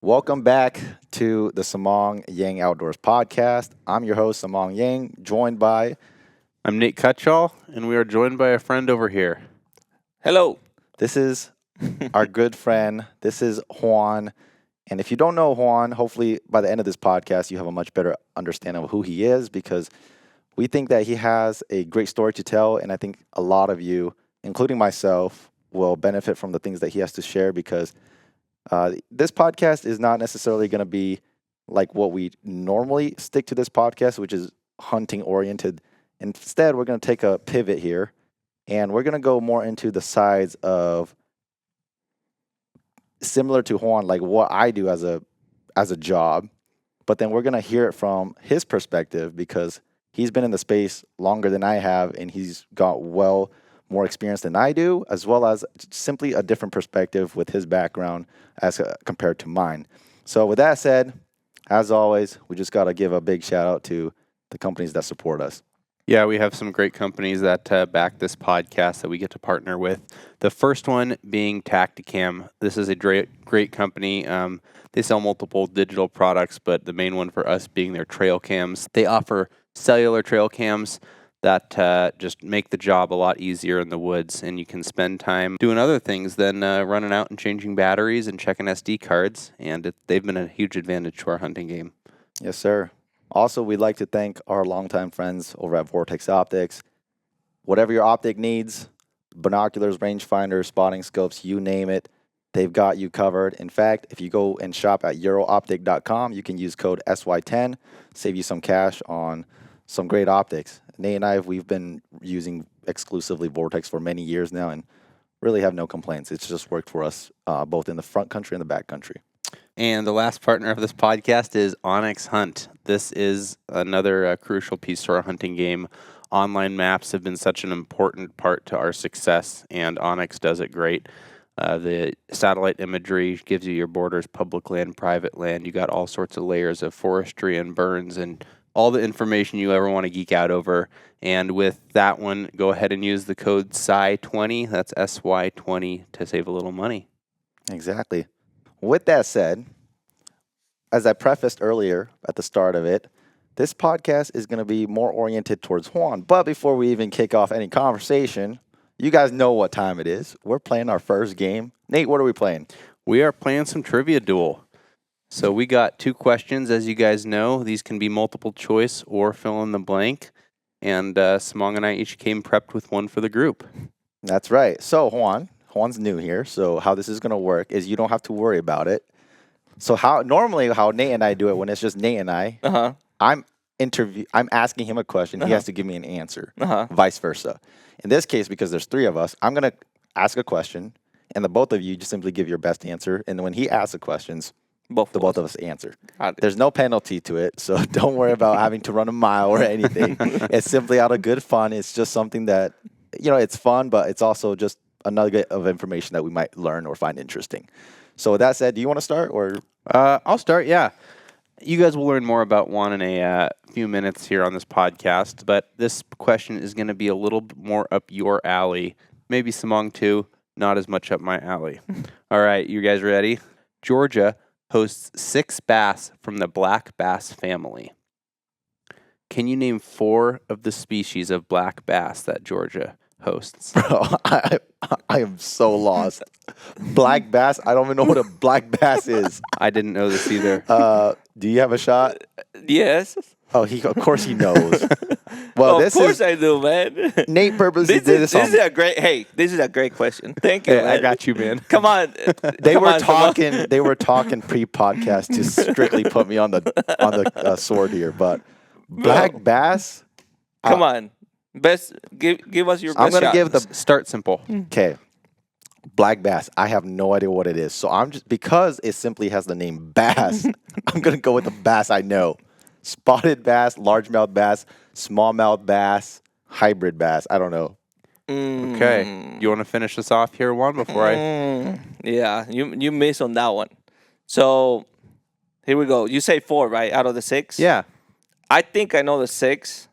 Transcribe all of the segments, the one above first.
Welcome back to the Samong Yang Outdoors podcast. I'm your host, Samong Yang, joined by... I'm Nate Cutshall, and we are joined by a friend over here. Hello. This is our good friend. This is Juan. And if you don't know Juan, hopefully by the end of this podcast, you have a much better understanding of who he is, because we think that he has a great story to tell. And I think a lot of you, including myself, will benefit from the things that he has to share, because this podcast is not necessarily going to be like what we normally stick to this podcast, which is hunting oriented. Instead, we're going to take a pivot here, and we're going to go more into the sides of, similar to Juan, like what I do as a job, but then we're going to hear it from his perspective, because he's been in the space longer than I have, and he's got more experience than I do, as well as simply a different perspective with his background as compared to mine. So with that said, as always, we just got to give a big shout out to the companies that support us. Yeah, we have some great companies that back this podcast that we get to partner with. The first one being Tacticam. This is a great company. They sell multiple digital products, but the main one for us being their trail cams. They offer cellular trail cams that just make the job a lot easier in the woods, and you can spend time doing other things than running out and changing batteries and checking SD cards, and they've been a huge advantage to our hunting game. Yes, sir. Also, we'd like to thank our longtime friends over at Vortex Optics. Whatever your optic needs, binoculars, rangefinders, spotting scopes, you name it, they've got you covered. In fact, if you go and shop at eurooptic.com, you can use code SY10, save you some cash on some great optics. Nate and I, we've been using exclusively Vortex for many years now and really have no complaints. It's just worked for us both in the front country and the back country. And the last partner of this podcast is Onyx Hunt. This is another crucial piece to our hunting game. Online maps have been such an important part to our success, and Onyx does it great. The satellite imagery gives you your borders, public land, private land. You got all sorts of layers of forestry and burns and all the information you ever want to geek out over. And with that one, go ahead and use the code SY20, that's SY20, to save a little money. Exactly. With that said, as I prefaced earlier at the start of it, this podcast is going to be more oriented towards Juan. But before we even kick off any conversation, you guys know what time it is. We're playing our first game. Nate, what are we playing? We are playing some Trivia Duel. So we got 2 questions, as you guys know. These can be multiple choice or fill in the blank. And Samong and I each came prepped with one for the group. That's right. So Juan's new here. So how this is going to work is you don't have to worry about it. So how Nate and I do it when it's just Nate and I, I'm asking him a question. He has to give me an answer, vice versa. In this case, because there's 3 of us, I'm going to ask a question, and the both of you just simply give your best answer. And when he asks the questions, both of us answer. There's no penalty to it, so don't worry about having to run a mile or anything. It's simply out of good fun. It's just something that, it's fun, but it's also just a nugget of information that we might learn or find interesting. So with that said, do you want to start? Or I'll start, yeah. You guys will learn more about Juan in a few minutes here on this podcast, but this question is going to be a little more up your alley. Maybe Samong too, not as much up my alley. All right, you guys ready? Georgia hosts 6 bass from the black bass family. Can you name 4 of the species of black bass that Georgia hosts? Bro, I am so lost. Black bass? I don't even know what a black bass is. I didn't know this either. Do you have a shot? Yes. Oh, of course he knows. Well, of course I do, man. Nate purposely did this. This is a great question. Thank you. Hey, I got you, man. Come on. They were talking pre-podcast to strictly put me on the sword here, but black bass. Come on. Best give us your best. I'm gonna shot. give the Start simple. Okay. Black bass. I have no idea what it is, so I'm just because it simply has the name bass. I'm gonna go with the bass I know. Spotted bass, largemouth bass, smallmouth bass, hybrid bass. I don't know. Okay. You want to finish this off here, Juan, before I... Yeah, you missed on that one. So, here we go. You say 4, right, out of the 6? Yeah. I think I know the 6,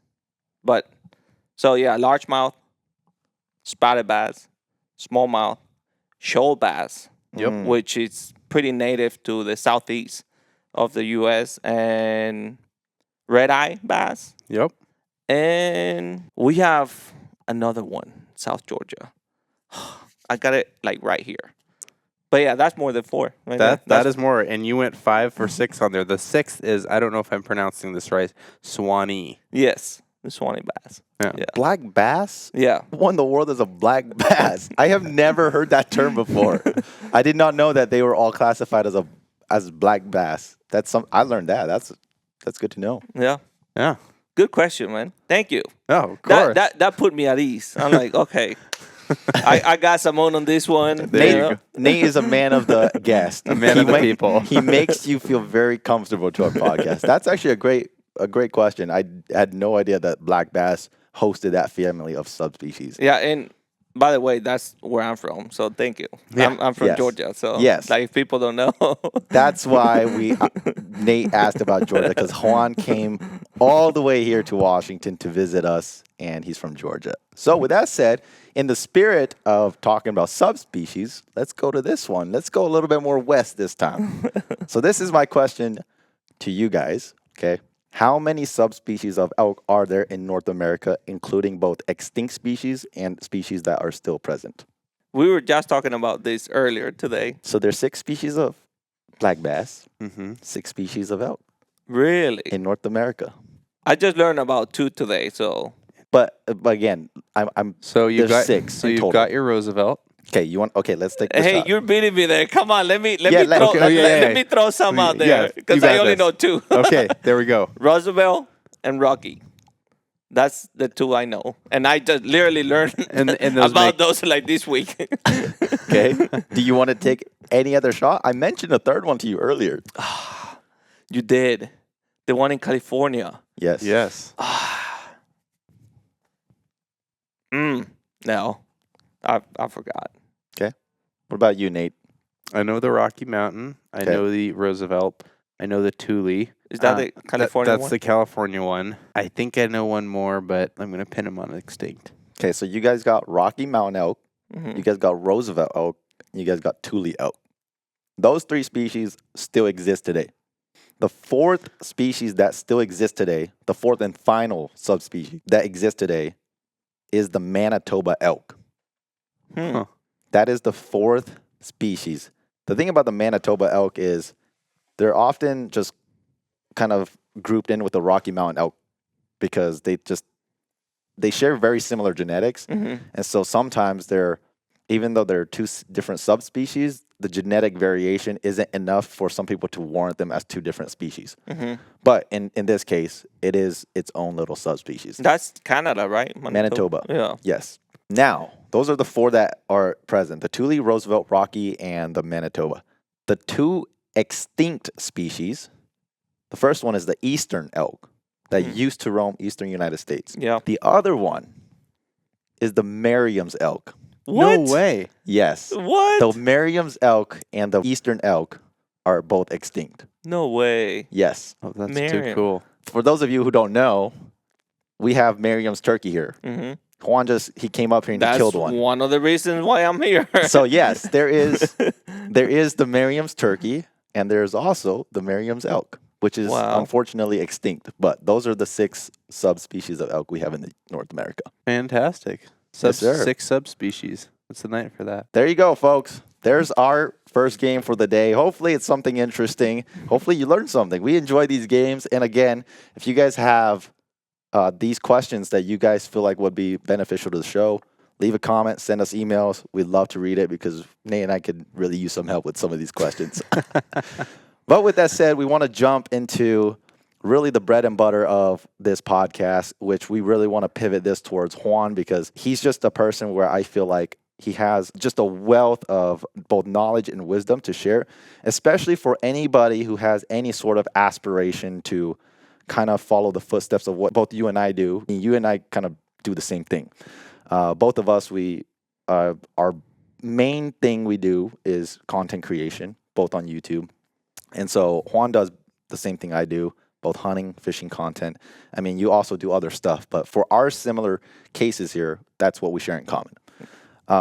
but... So, yeah, largemouth, spotted bass, smallmouth, shoal bass, Yep. which is pretty native to the southeast of the U.S. and red-eye bass. Yep. And we have another one, South Georgia. I got it like right here. But yeah, that's more than 4. Right That there. is more. And you went 5 for 6 on there. The 6th is, I don't know if I'm pronouncing this right, Swanee. Yes, the Swanee bass. Yeah. Black bass? Yeah. What in the world is a black bass? I have never heard that term before. I did not know that they were all classified as black bass. I learned that. That's good to know. Yeah. Yeah. Good question, man. Thank you. Oh, of course. That put me at ease. I'm like, okay. I got Simone on this one. Nate is a man of the guest. A man of the people. He makes you feel very comfortable to our podcast. That's actually a great question. I had no idea that black bass hosted that family of subspecies. Yeah, and by the way, that's where I'm from. So thank you. Yeah. I'm from Yes. Georgia. So Yes. like if people don't know. That's why Nate asked about Georgia, because Juan came all the way here to Washington to visit us, and he's from Georgia. So with that said, in the spirit of talking about subspecies, let's go to this one. Let's go a little bit more west this time. So this is my question to you guys, okay? How many subspecies of elk are there in North America, including both extinct species and species that are still present? We were just talking about this earlier today. So there's 6 species of black bass, Mm-hmm. 6 species of elk Really? in North America. I just learned about 2 today. So But again, I'm So you There's got 6 So in you've total. got your Roosevelt. okay. Let's take this hey, out. you're beating me there. Come on, let me Yeah, throw yeah. let me throw some out Yeah, there you because got I only this. know 2. Okay, there we go. Roosevelt and Rocky. That's the 2 I know, and I just literally learned And those about make- those like this week. Okay. Do you want to take any other shot? I mentioned a third one to you earlier. You did, the one in California. Yes. Yes. No, I forgot. Okay. What about you, Nate? I know the Rocky Mountain. I Okay. know the Roosevelt. I know the Thule. Is that the California That's one? the California one. I think I know one more, but I'm going to pin him on extinct. Okay, so you guys got Rocky Mountain elk, Mhm. you guys got Roosevelt elk, and you guys got Thule elk. Those 3 species still exist today. The 4th species that still exists today, the 4th and final subspecies that exists today, is the Manitoba elk. Huh. That is the 4th species. The thing about the Manitoba elk is they're often just kind of grouped in with the Rocky Mountain elk because they share very similar genetics. Mhm. And so sometimes even though they're 2 different subspecies, the genetic variation isn't enough for some people to warrant them as 2 different species. Mhm. But in this case, it is its own little subspecies. That's Canada, right? Manitoba. Yeah. Yes. Now, those are the 4 that are present: the Thule, Roosevelt, Rocky, and the Manitoba. The 2 extinct species, the first one is the eastern elk that used to roam eastern United States. Yeah. The other one is the Merriam's elk. What? No way. Yes. What? The Merriam's elk and the eastern elk are both extinct. No way. Yes. Oh, that's Merriam. too cool. For those of you who don't know, we have Merriam's turkey here. Mm-hmm. Juan he came up here and he That's killed one. one of the reasons why I'm here. So yes, there is the Merriam's turkey, and there's also the Merriam's elk, which is Wow. unfortunately extinct. But those are the 6 subspecies of elk we have in North America. Fantastic. Yes, sir. 6 subspecies. What's the night for that? There you go, folks. There's our first game for the day. Hopefully it's something interesting. Hopefully you learned something. We enjoy these games. And again, if you guys have these questions that you guys feel like would be beneficial to the show, leave a comment, send us emails. We'd love to read it because Nate and I could really use some help with some of these questions. But with that said, we want to jump into really the bread and butter of this podcast, which we really want to pivot this towards Juan because he's just a person where I feel like he has just a wealth of both knowledge and wisdom to share, especially for anybody who has any sort of aspiration to kind of follow the footsteps of what both you and I do. You and I kind of do the same thing. Both of us, our main thing we do is content creation, both on YouTube. And so Juan does the same thing I do, both hunting, fishing content. I mean, you also do other stuff, but for our similar cases here, that's what we share in common.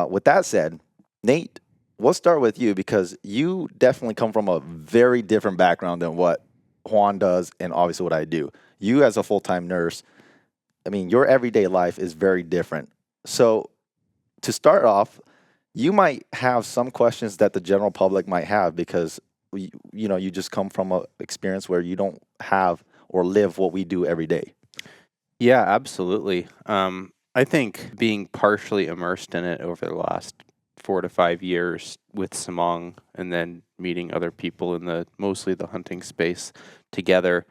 With that said, Nate we'll start with you because you definitely come from a very different background than what Juan does and obviously what I do. You as a full-time nurse, I mean, your everyday life is very different. So to start off, you might have some questions that the general public might have because you just come from a experience where you don't have or live what we do every day. Yeah, absolutely. I think being partially immersed in it over the last 4 to 5 years with Samong and then meeting other people in mostly the hunting space together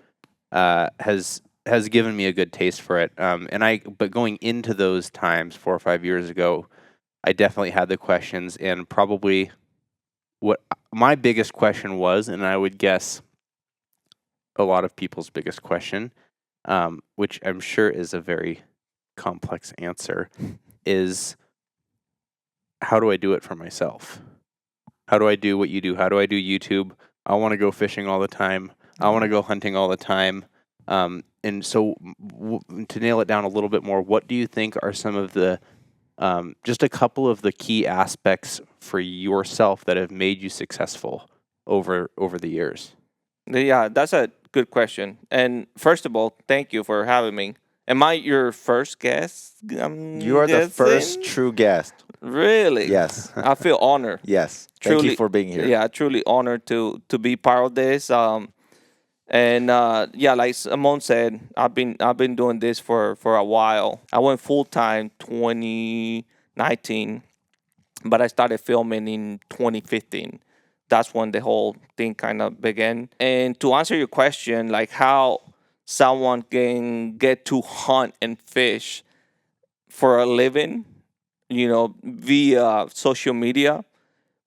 has given me a good taste for it. But going into those times 4 or 5 years ago, I definitely had the questions, and probably what my biggest question was, and I would guess a lot of people's biggest question, which I'm sure is a very complex answer, is how do I do it for myself? How do I do what you do? How do I do YouTube? I want to go fishing all the time. I want to go hunting all the time. And so to nail it down a little bit more, what do you think are some of the just a couple of the key aspects for yourself that have made you successful over the years? Yeah, that's a good question. And first of all, thank you for having me. Am I your first guest? You are the first true guest. Really? Yes. I feel honored. Yes. Thank you for being here. Yeah, truly honored to be part of this. Yeah, like Simone said, I've been doing this for a while. I went full time 2019, but I started filming in 2015. That's when the whole thing kind of began. And to answer your question, like how someone can get to hunt and fish for a living, via social media,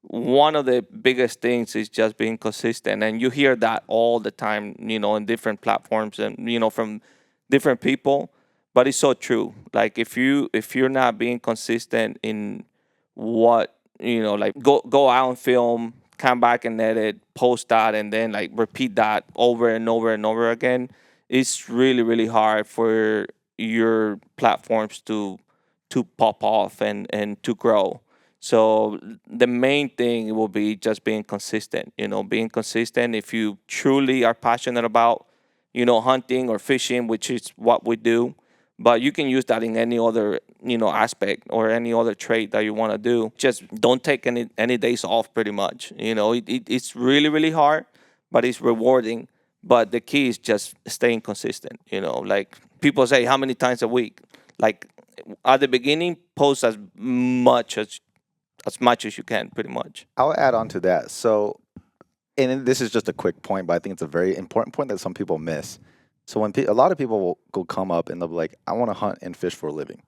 one of the biggest things is just being consistent. And you hear that all the time, in different platforms and, from different people. But it's so true. Like if you're not being consistent in what, like go out and film, come back and edit, post that, and then like repeat that over and over and over again, it's really, really hard for your platforms to pop off and to grow. So the main thing will be just being consistent, being consistent. If you truly are passionate about, hunting or fishing, which is what we do, but you can use that in any other, aspect or any other trait that you want to do. Just don't take any days off pretty much. It's really, really hard, but it's rewarding. But the key is just staying consistent, like people say, how many times a week? Like at the beginning, post as much as you can, pretty much. I'll add on to that. So, and this is just a quick point, but I think it's a very important point that some people miss. So when a lot of people will go come up and they'll be like, I want to hunt and fish for a living.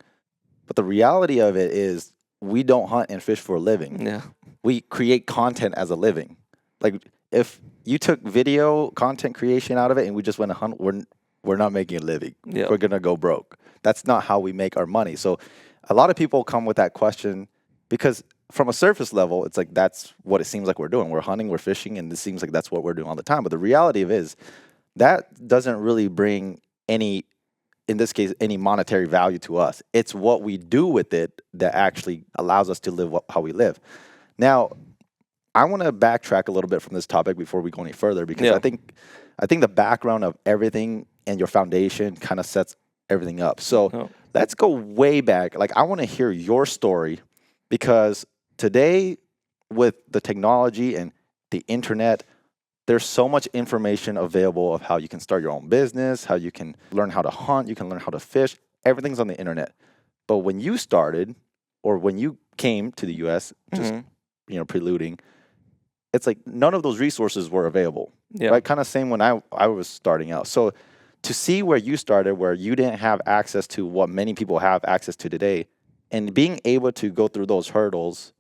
But the reality of it is we don't hunt and fish for a living. Yeah. We create content as a living. Like if you took video content creation out of it and we just went to hunt, we're not making a living. Yeah. We're going to go broke. That's not how we make our money. So a lot of people come with that question because from a surface level, it's like that's what it seems like we're doing. We're hunting, we're fishing, and it seems like that's what we're doing all the time. But the reality of it is that doesn't really bring any, in this case, any monetary value to us. It's what we do with it that actually allows us to live how we live. Now, I want to backtrack a little bit from this topic before we go any further because I think the background of everything and your foundation kind of sets everything up. So let's go way back. Like I want to hear your story because today with the technology and the internet, there's so much information available of how you can start your own business, how you can learn how to hunt, you can learn how to fish. Everything's on the internet. But when you started or when you came to the US, just preluding, it's like none of those resources were available. Yeah. Right? Kind of same when I was starting out. So to see where you started, where you didn't have access to what many people have access to today, and being able to go through those hurdles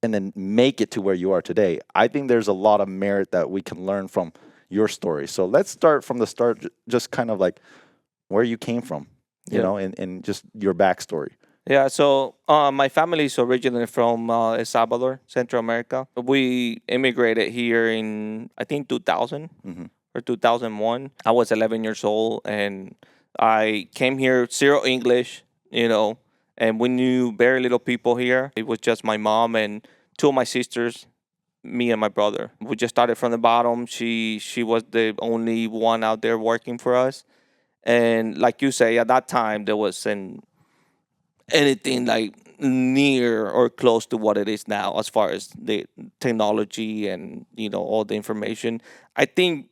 and then make it to where you are today, I think there's a lot of merit that we can learn from your story. So let's start from the start, just kind of like where you came from, you know, and just your backstory. Yeah, so my family is originally from El Salvador, Central America. We immigrated here in, I think, 2000 or 2001. I was 11 years old, and I came here, zero English, and we knew very little people here. It was just my mom and two of my sisters, me and my brother. We just started from the bottom. She was the only one out there working for us. And like you say, at that time there wasn't anything like near or close to what it is now as far as the technology and all the information. I think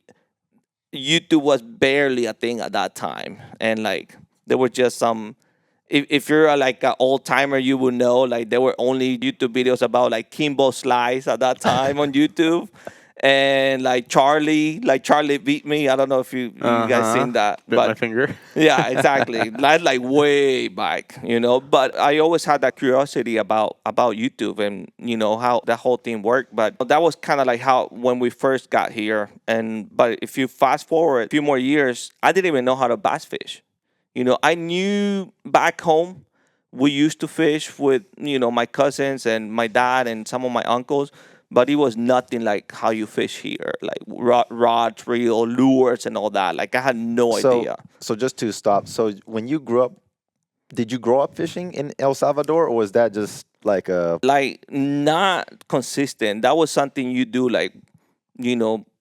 YouTube was barely a thing at that time, and like there were just some. If you're like an old timer, you would know like there were only YouTube videos about like Kimbo Slice at that time on YouTube, and like Charlie beat me. I don't know if you guys seen that, Bit my finger. yeah, exactly. That's like way back, But I always had that curiosity about YouTube and how that whole thing worked. But that was kind of like how when we first got here. But if you fast forward a few more years, I didn't even know how to bass fish. I knew back home we used to fish with my cousins and my dad and some of my uncles, but it was nothing like how you fish here, like rods, reel, lures, and all that. Like I had no idea. So just to stop, so when you grew up, did you grow up fishing in El Salvador, or was that just like not consistent? That was something you do like,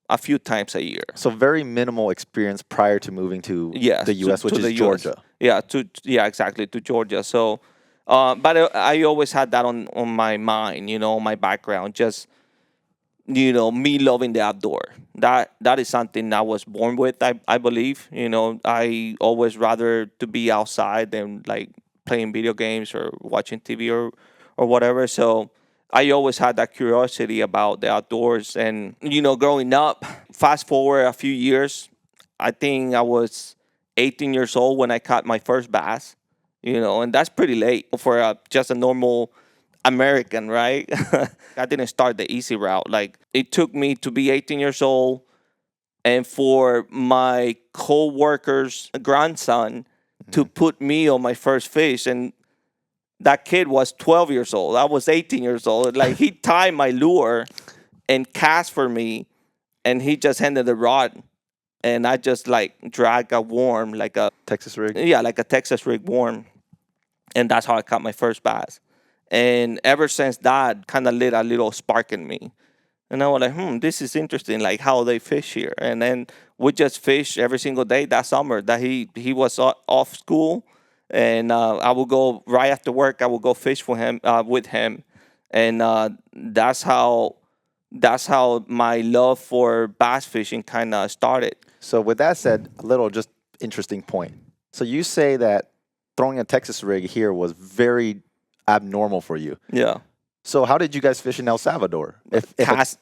a few times a year. So very minimal experience prior to moving to the U.S., which is Georgia. Yeah, exactly, to Georgia. So, but I always had that on my mind, my background, just me loving the outdoor. That is something I was born with. I believe. I always rather to be outside than like playing video games or watching TV or whatever. So I always had that curiosity about the outdoors. And, growing up, fast forward a few years, I think I was 18 years old when I caught my first bass, and that's pretty late for just a normal American, right? I didn't start the easy route. Like, it took me to be 18 years old and for my co-worker's grandson to put me on my first fish. And that kid was 12 years old. I was 18 years old. Like, he tied my lure and cast for me, and he just handed the rod, and I just like drag a worm, like a Texas rig. Yeah, like a Texas rig worm, and that's how I caught my first bass. And ever since that, kind of lit a little spark in me. And I was like, this is interesting, like how they fish here. And then we just fish every single day that summer that he was off school. And I would go right after work. I would go fish for him with him, and that's how my love for bass fishing kind of started. So with that said, a little just interesting point. So you say that throwing a Texas rig here was very abnormal for you. Yeah. So how did you guys fish in El Salvador?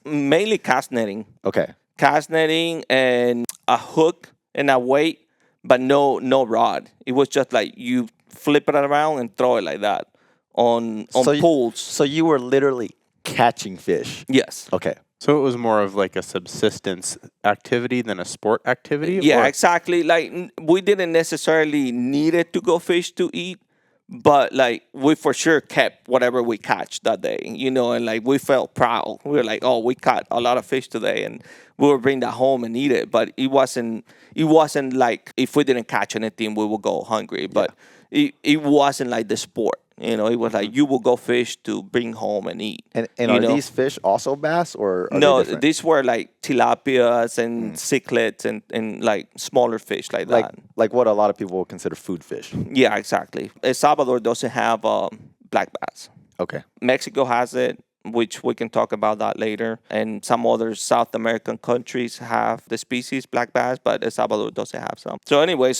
Mainly cast netting. Okay. Cast netting and a hook and a weight, but no rod. It was just like you flip it around and throw it like that on pools. So you were literally catching fish. Yes. Okay. So it was more of like a subsistence activity than a sport activity? Yeah, exactly. Like we didn't necessarily need it to go fish to eat, but like we for sure kept whatever we catch that day, and like we felt proud. We were like, oh, we caught a lot of fish today, and we would bring that home and eat it. But it wasn't like if we didn't catch anything, we would go hungry. But it wasn't like the sport. It was like you will go fish to bring home and eat. And are these fish also bass or are no? they different? These were like tilapias and cichlids and like smaller fish like that. Like what a lot of people would consider food fish. Yeah, exactly. El Salvador doesn't have black bass. Okay. Mexico has it, which we can talk about that later. And some other South American countries have the species black bass, but El Salvador doesn't have some. So anyway,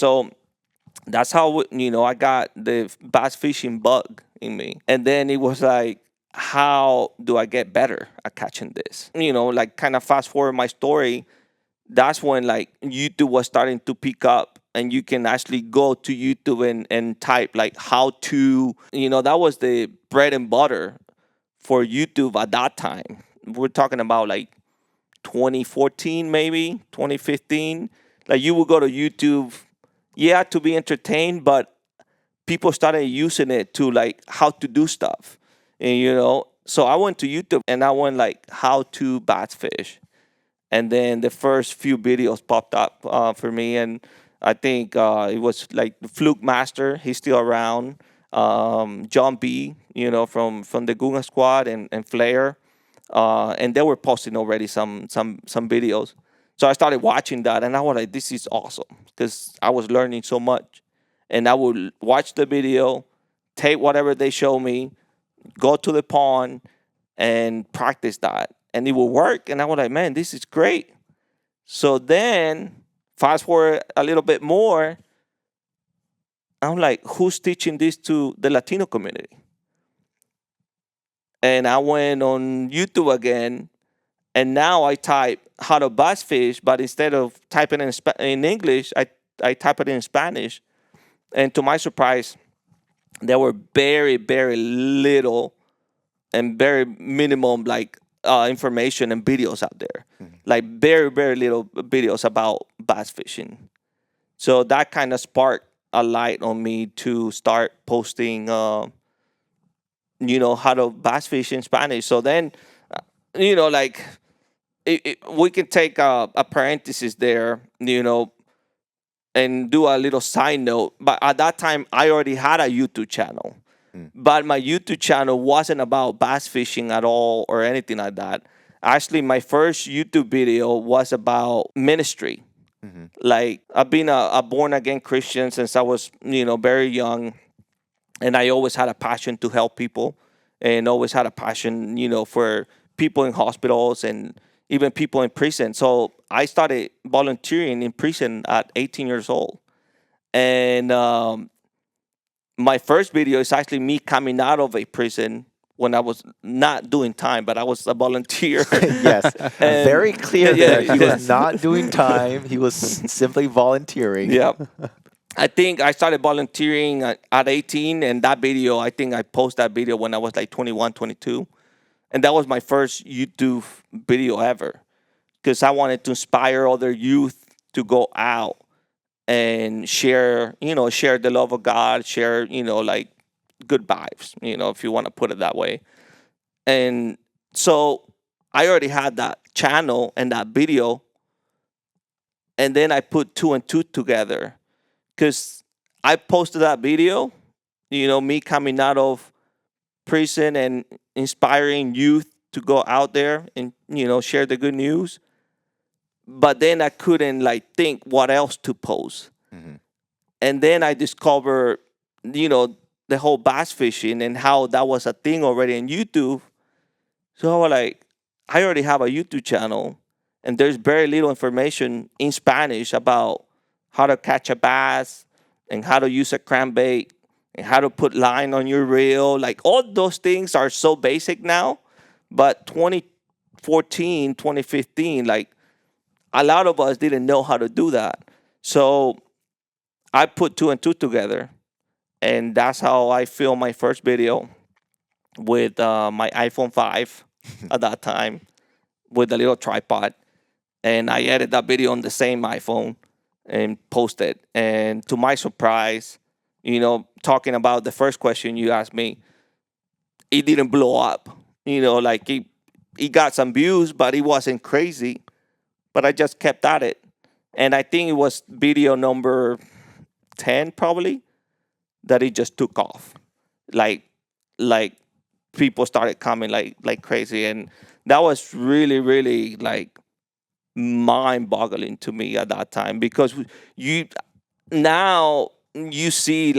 that's how, I got the bass fishing bug in me. And then it was like, how do I get better at catching this? Like kind of fast forward my story. That's when like YouTube was starting to pick up and you can actually go to YouTube and type like how to, that was the bread and butter for YouTube at that time. We're talking about like 2014, maybe 2015. Like you would go to YouTube, to be entertained, but people started using it to like how to do stuff. And, so I went to YouTube and I went like how to bass fish. And then the first few videos popped up for me. And I think it was like the Fluke Master. He's still around. John B, from the Gunga Squad and Flair, and they were posting already some videos. So I started watching that, and I was like, "This is awesome," because I was learning so much. And I would watch the video, take whatever they show me, go to the pond, and practice that, and it would work. And I was like, "Man, this is great." So then, fast forward a little bit more, I'm like, "Who's teaching this to the Latino community?" And I went on YouTube again, and now I type how to bass fish, but instead of typing in English, I type it in Spanish. And to my surprise, there were very, very little and very minimum information and videos out there. Like very, very little videos about bass fishing. So that kind of sparked a light on me to start posting, how to bass fish in Spanish. So then, we can take a parenthesis there, and do a little side note. But at that time, I already had a YouTube channel. But my YouTube channel wasn't about bass fishing at all or anything like that. Actually, my first YouTube video was about ministry. Like, I've been a born-again Christian since I was, very young. And I always had a passion to help people and always had a passion, for people in hospitals and even people in prison. So I started volunteering in prison at 18 years old. And my first video is actually me coming out of a prison when I was not doing time, but I was a volunteer. Yes, very clear there. He was not doing time. He was simply volunteering. Yeah. I think I started volunteering at 18, and that video, I think I posted that video when I was like 21, 22. And that was my first YouTube video ever, because I wanted to inspire other youth to go out and share the love of God, share, good vibes, if you want to put it that way. And so I already had that channel and that video. And then I put two and two together, because I posted that video, me coming out of prison and inspiring youth to go out there and, share the good news. But then I couldn't think what else to post. And then I discovered, the whole bass fishing and how that was a thing already on YouTube. So I was like, I already have a YouTube channel, and there's very little information in Spanish about how to catch a bass and how to use a crankbait and how to put line on your reel. Like, all those things are so basic now. But 2014, 2015, a lot of us didn't know how to do that. So I put two and two together. And that's how I filmed my first video with my iPhone 5 at that time with a little tripod. And I edited that video on the same iPhone and posted. And to my surprise, talking about the first question you asked me, it didn't blow up. It got some views, but it wasn't crazy. But I just kept at it. And I think it was video number 10 probably that it just took off. Like people started coming like crazy. And that was really, really mind-boggling to me at that time, because now you see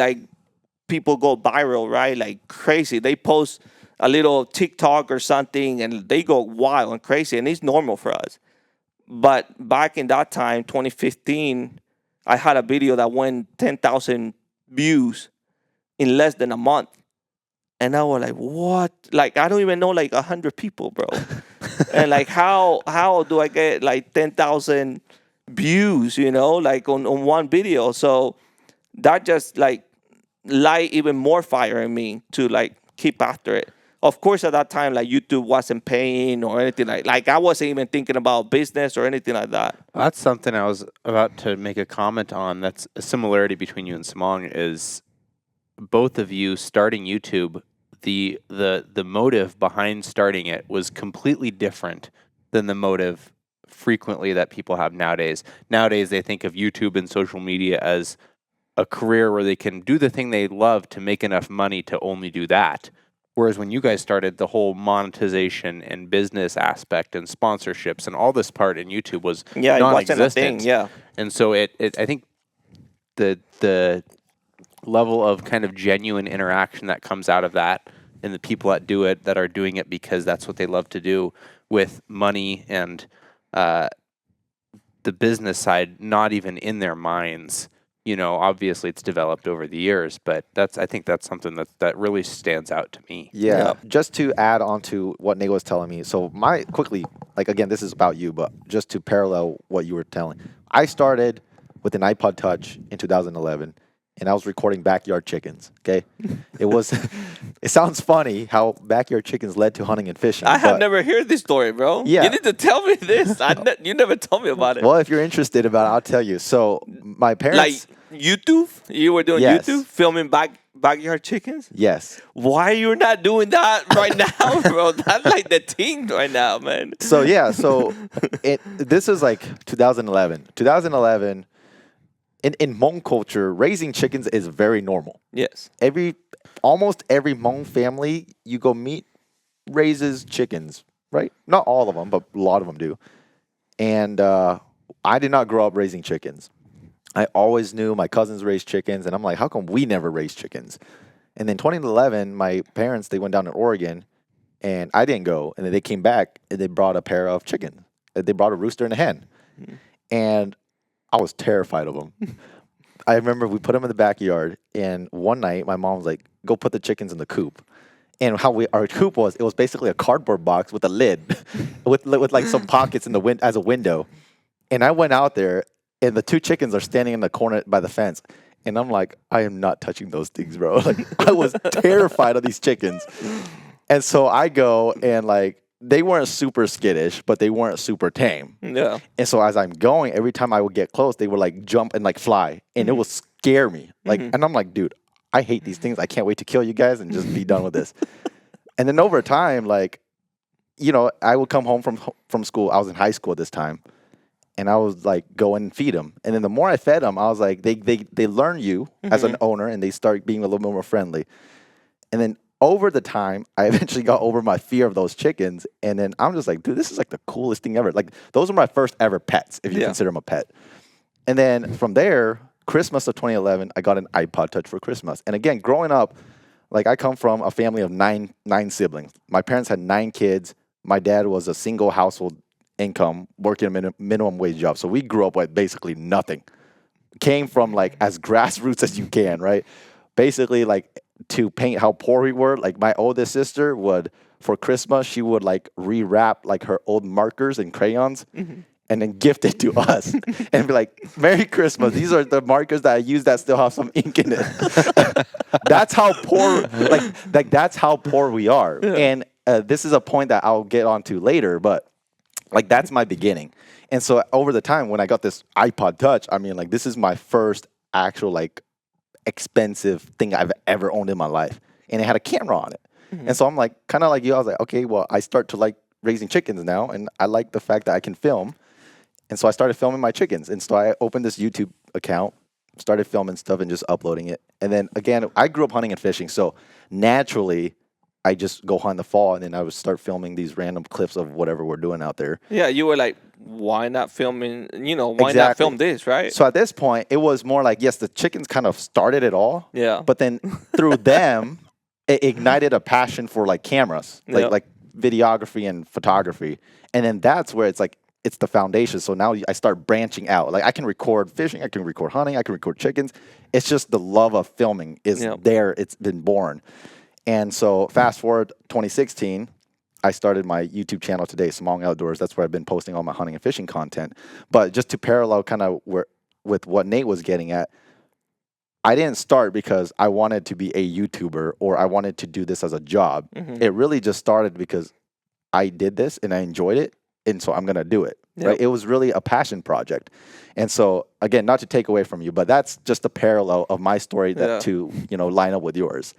people go viral, right? Like crazy. They post a little TikTok or something and they go wild and crazy, and it's normal for us. But back in that time, 2015, I had a video that went 10,000 views in less than a month. And I was like, what? I don't even know 100 people, bro. And how do I get 10,000 views, on one video? So that just light even more fire in me to keep after it. Of course, at that time, YouTube wasn't paying or anything like I wasn't even thinking about business or anything like that. That's something I was about to make a comment on. That's a similarity between you and Simong is both of you starting YouTube. The motive behind starting it was completely different than the motive frequently that people have nowadays. Nowadays, they think of YouTube and social media as a career where they can do the thing they love to make enough money to only do that. Whereas when you guys started, the whole monetization and business aspect and sponsorships and all this part in YouTube was it wasn't a thing. non-existent. Yeah. And so I think the level of kind of genuine interaction that comes out of that, and the people that do it, that are doing it because that's what they love to do, with money and the business side not even in their minds. Obviously it's developed over the years, but I think that's something that really stands out to me. Yeah. Just to add on to what Nate was telling me. So again, this is about you, but just to parallel what you were telling. I started with an iPod Touch in 2011, and I was recording backyard chickens. Okay. It sounds funny how backyard chickens led to hunting and fishing. I have never heard this story, bro. Yeah. You need to tell me this. You never told me about it. Well, if you're interested about it, I'll tell you. So my parents... Like YouTube? You were doing YouTube? Filming backyard chickens? Yes. Why you're not doing that right now, bro? That's like the thing right now, man. So, yeah. So this is like 2011. 2011... In Hmong culture, raising chickens is very normal. Yes. Almost every Hmong family you go meet raises chickens, right? Not all of them, but a lot of them do. And I did not grow up raising chickens. I always knew my cousins raised chickens, and I'm like, how come we never raised chickens? And then 2011, my parents, they went down to Oregon, and I didn't go. And then they came back, and they brought a pair of chickens. They brought a rooster and a hen. And I was terrified of them. I remember we put them in the backyard, and one night my mom was like, go put the chickens in the coop. And our coop it was basically a cardboard box with a lid with like some pockets in the as a window. And I went out there, and the two chickens are standing in the corner by the fence. And I'm like, I am not touching those things, bro. Like, I was terrified of these chickens. And so I go, and like, they weren't super skittish, but they weren't super tame. Yeah. And so as I'm going, every time I would get close, they would like jump and like fly, and it would scare me. Like, and I'm like, dude, I hate these things. I can't wait to kill you guys and just be done with this. And then over time, like, I would come home from school. I was in high school at this time, and I was like, go and feed them. And then the more I fed them, I was like, they learn you as an owner, and they start being a little bit more friendly. And then over the time, I eventually got over my fear of those chickens. And then I'm just like, dude, this is like the coolest thing ever. Like, those are my first ever pets, if you consider them a pet. And then from there, Christmas of 2011, I got an iPod Touch for Christmas. And again, growing up, like, I come from a family of nine siblings. My parents had 9 kids. My dad was a single household income, working a minimum wage job. So we grew up with basically nothing. Came from like as grassroots as you can, right? Basically, like, to paint how poor we were, like, my oldest sister would, for Christmas, she would like rewrap like her old markers and crayons and then gift it to us and be like, Merry Christmas. These are the markers that I use that still have some ink in it. That's how poor, like that's how poor we are. Yeah. And this is a point that I'll get onto later, but like, that's my beginning. And so over the time when I got this iPod Touch, I mean, like, this is my first actual like expensive thing I've ever owned in my life, and it had a camera on it. And so I'm like, kind of like you, I was like, okay, well, I start to like raising chickens now, and I like the fact that I can film. And so I started filming my chickens, and so I opened this YouTube account, started filming stuff and just uploading it. And then again, I grew up hunting and fishing, so naturally I just go hunt in the fall, and then I would start filming these random clips of whatever we're doing out there. Yeah, you were like, why not filming, why not film this, right? So at this point, it was more like, yes, the chickens kind of started it all. Yeah. But then through them, it ignited a passion for like cameras, like videography and photography. And then that's where it's like, it's the foundation. So now I start branching out. Like, I can record fishing, I can record hunting, I can record chickens. It's just the love of filming is there. It's been born. And so fast forward 2016, I started my YouTube channel today, Smong Outdoors. That's where I've been posting all my hunting and fishing content. But just to parallel kind of with what Nate was getting at, I didn't start because I wanted to be a YouTuber or I wanted to do this as a job. It really just started because I did this and I enjoyed it, and so I'm going to do it. Yep. Right? It was really a passion project. And so, again, not to take away from you, but that's just a parallel of my story to line up with yours.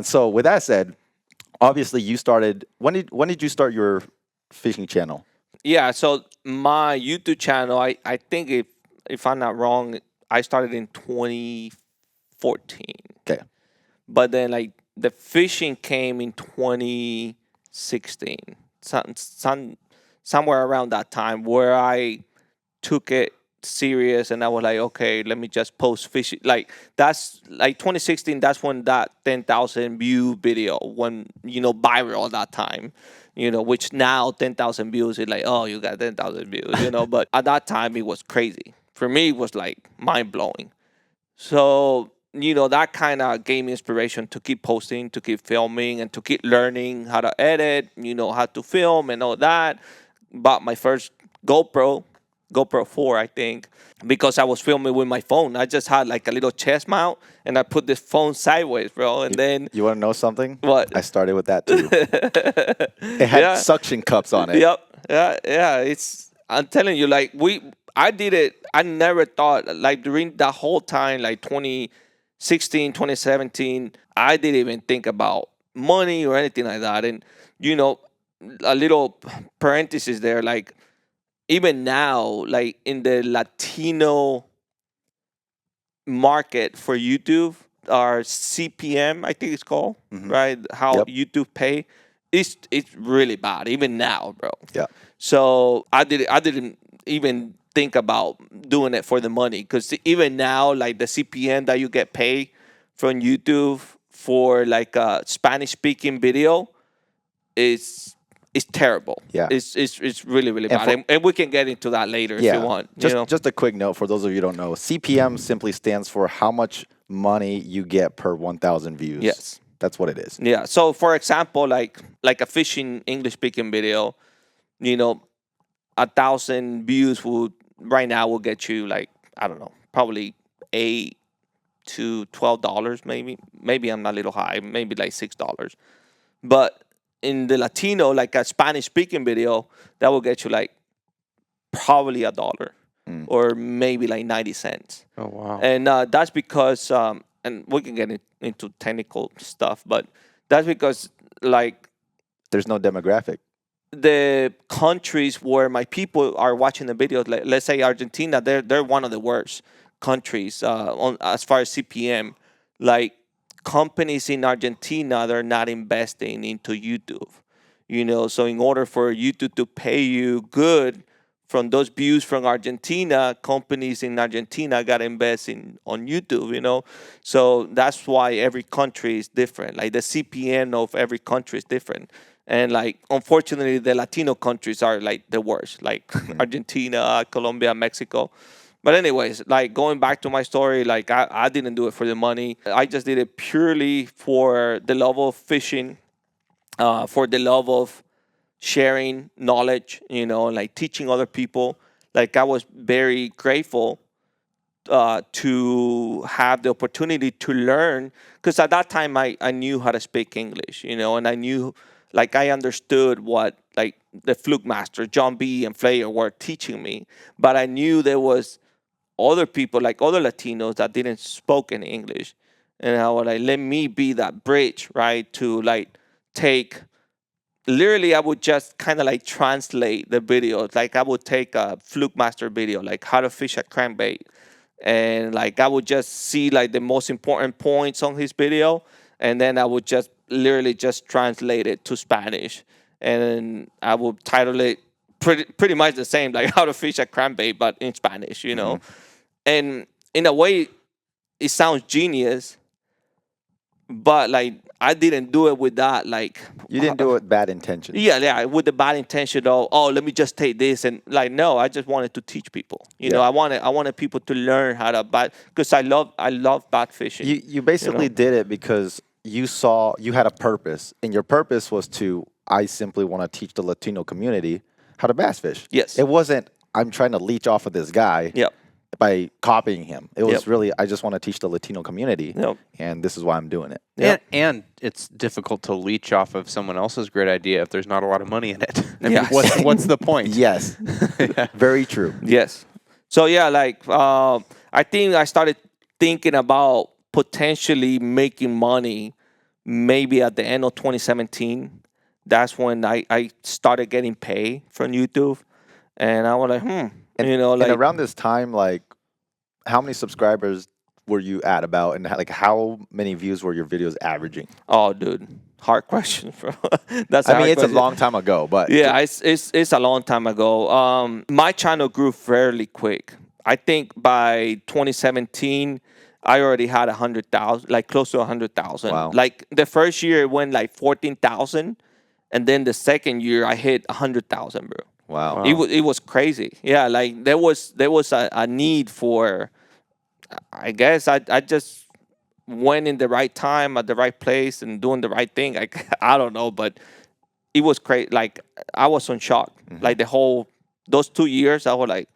So with that said, obviously you started, when did you start your fishing channel? Yeah, so my YouTube channel, I think if I'm not wrong, I started in 2015. 2014. Okay. But then like the fishing came in 2016. Somewhere around that time where I took it serious and I was like, okay, let me just post fishing. Like that's like 2016. That's when that 10,000 view video went, viral that time. Which now 10,000 views is like, oh, you got 10,000 views. But at that time it was crazy. For me, it was like mind blowing. So that kind of gave me inspiration to keep posting, to keep filming, and to keep learning how to edit. How to film and all that. Bought my first GoPro 4, I think, because I was filming with my phone. I just had like a little chest mount and I put this phone sideways, bro. And then You want to know something? What? I started with that too. It had suction cups on it. Yep. Yeah. I'm telling you, like I did it. I never thought, like during that whole time, like 2016, 2017, I didn't even think about money or anything like that. And, a little parenthesis there, like, even now, like in the Latino market for YouTube, our CPM, I think it's called, right? How YouTube pay, it's really bad, even now, bro. Yeah. So I didn't even think about doing it for the money, because even now, like the CPM that you get paid from YouTube for like a Spanish speaking video is terrible. Yeah. It's really, really bad. And we can get into that later if you want. Just a quick note for those of you who don't know. CPM simply stands for how much money you get per 1,000 views. Yes. That's what it is. Yeah. So for example, like a fishing English speaking video, 1,000 views right now will get you like, I don't know, probably $8 to $12 maybe. Maybe I'm not a little high, maybe like $6. But in the Latino, like a Spanish speaking video, that will get you like probably $1 or maybe like 90 cents. Oh, wow. And that's because, and we can get into technical stuff, but that's because like there's no demographic. The countries where my people are watching the videos, like, let's say Argentina, they're one of the worst countries as far as CPM. Like, companies in Argentina, they're not investing into YouTube, so in order for YouTube to pay you good from those views from Argentina, companies in Argentina got to invest on YouTube, so that's why every country is different. Like the CPM of every country is different. And like, unfortunately, the Latino countries are like the worst, like Argentina, Colombia, Mexico. But anyways, like going back to my story, like I didn't do it for the money. I just did it purely for the love of fishing, for the love of sharing knowledge, like teaching other people. Like I was very grateful to have the opportunity to learn, because at that time I knew how to speak English, and I knew, like I understood what like the Fluke Master, John B. and Flair were teaching me. But I knew there was other people, like other Latinos that didn't spoke in English. And I was like, let me be that bridge, right? To like take, literally I would just kind of like translate the videos. Like I would take a Fluke Master video, like how to fish a crankbait. And like I would just see like the most important points on his video. And then I would just literally just translate it to Spanish. And I would title it pretty much the same, like how to fish a crankbait, but in Spanish, And in a way, it sounds genius, but like I didn't do it with that. Like, you didn't do it with bad intentions. Yeah, with the bad intention of, oh, let me just take this, and like, no, I just wanted to teach people. I wanted people to learn how to bat, because I love bat fishing. You basically did it because you saw you had a purpose, and your purpose was I simply want to teach the Latino community how to bass fish. Yes. It wasn't, I'm trying to leech off of this guy. Yep. By copying him. It was really, I just want to teach the Latino community, and this is why I'm doing it. And it's difficult to leech off of someone else's great idea if there's not a lot of money in it. I mean, what's the point? Yes. Very true. Yes. So, like, I think I started thinking about potentially making money maybe at the end of 2017. That's when I started getting paid from YouTube. And I was like, And around this time, like, how many subscribers were you at about, and like how many views were your videos averaging? Oh, dude, hard question, bro. That's I mean, it's question. a long time ago, but Yeah, it's a long time ago. My channel grew fairly quick. I think by 2017, I already had 100,000, like close to 100,000. Wow. Like the first year, it went like 14,000, and then the second year, I hit 100,000, bro. wow. It was crazy. Yeah, like there was a need for. I guess I just went in the right time at the right place and doing the right thing. I don't know, but it was crazy. Like I was on shock. Like those 2 years, I was like,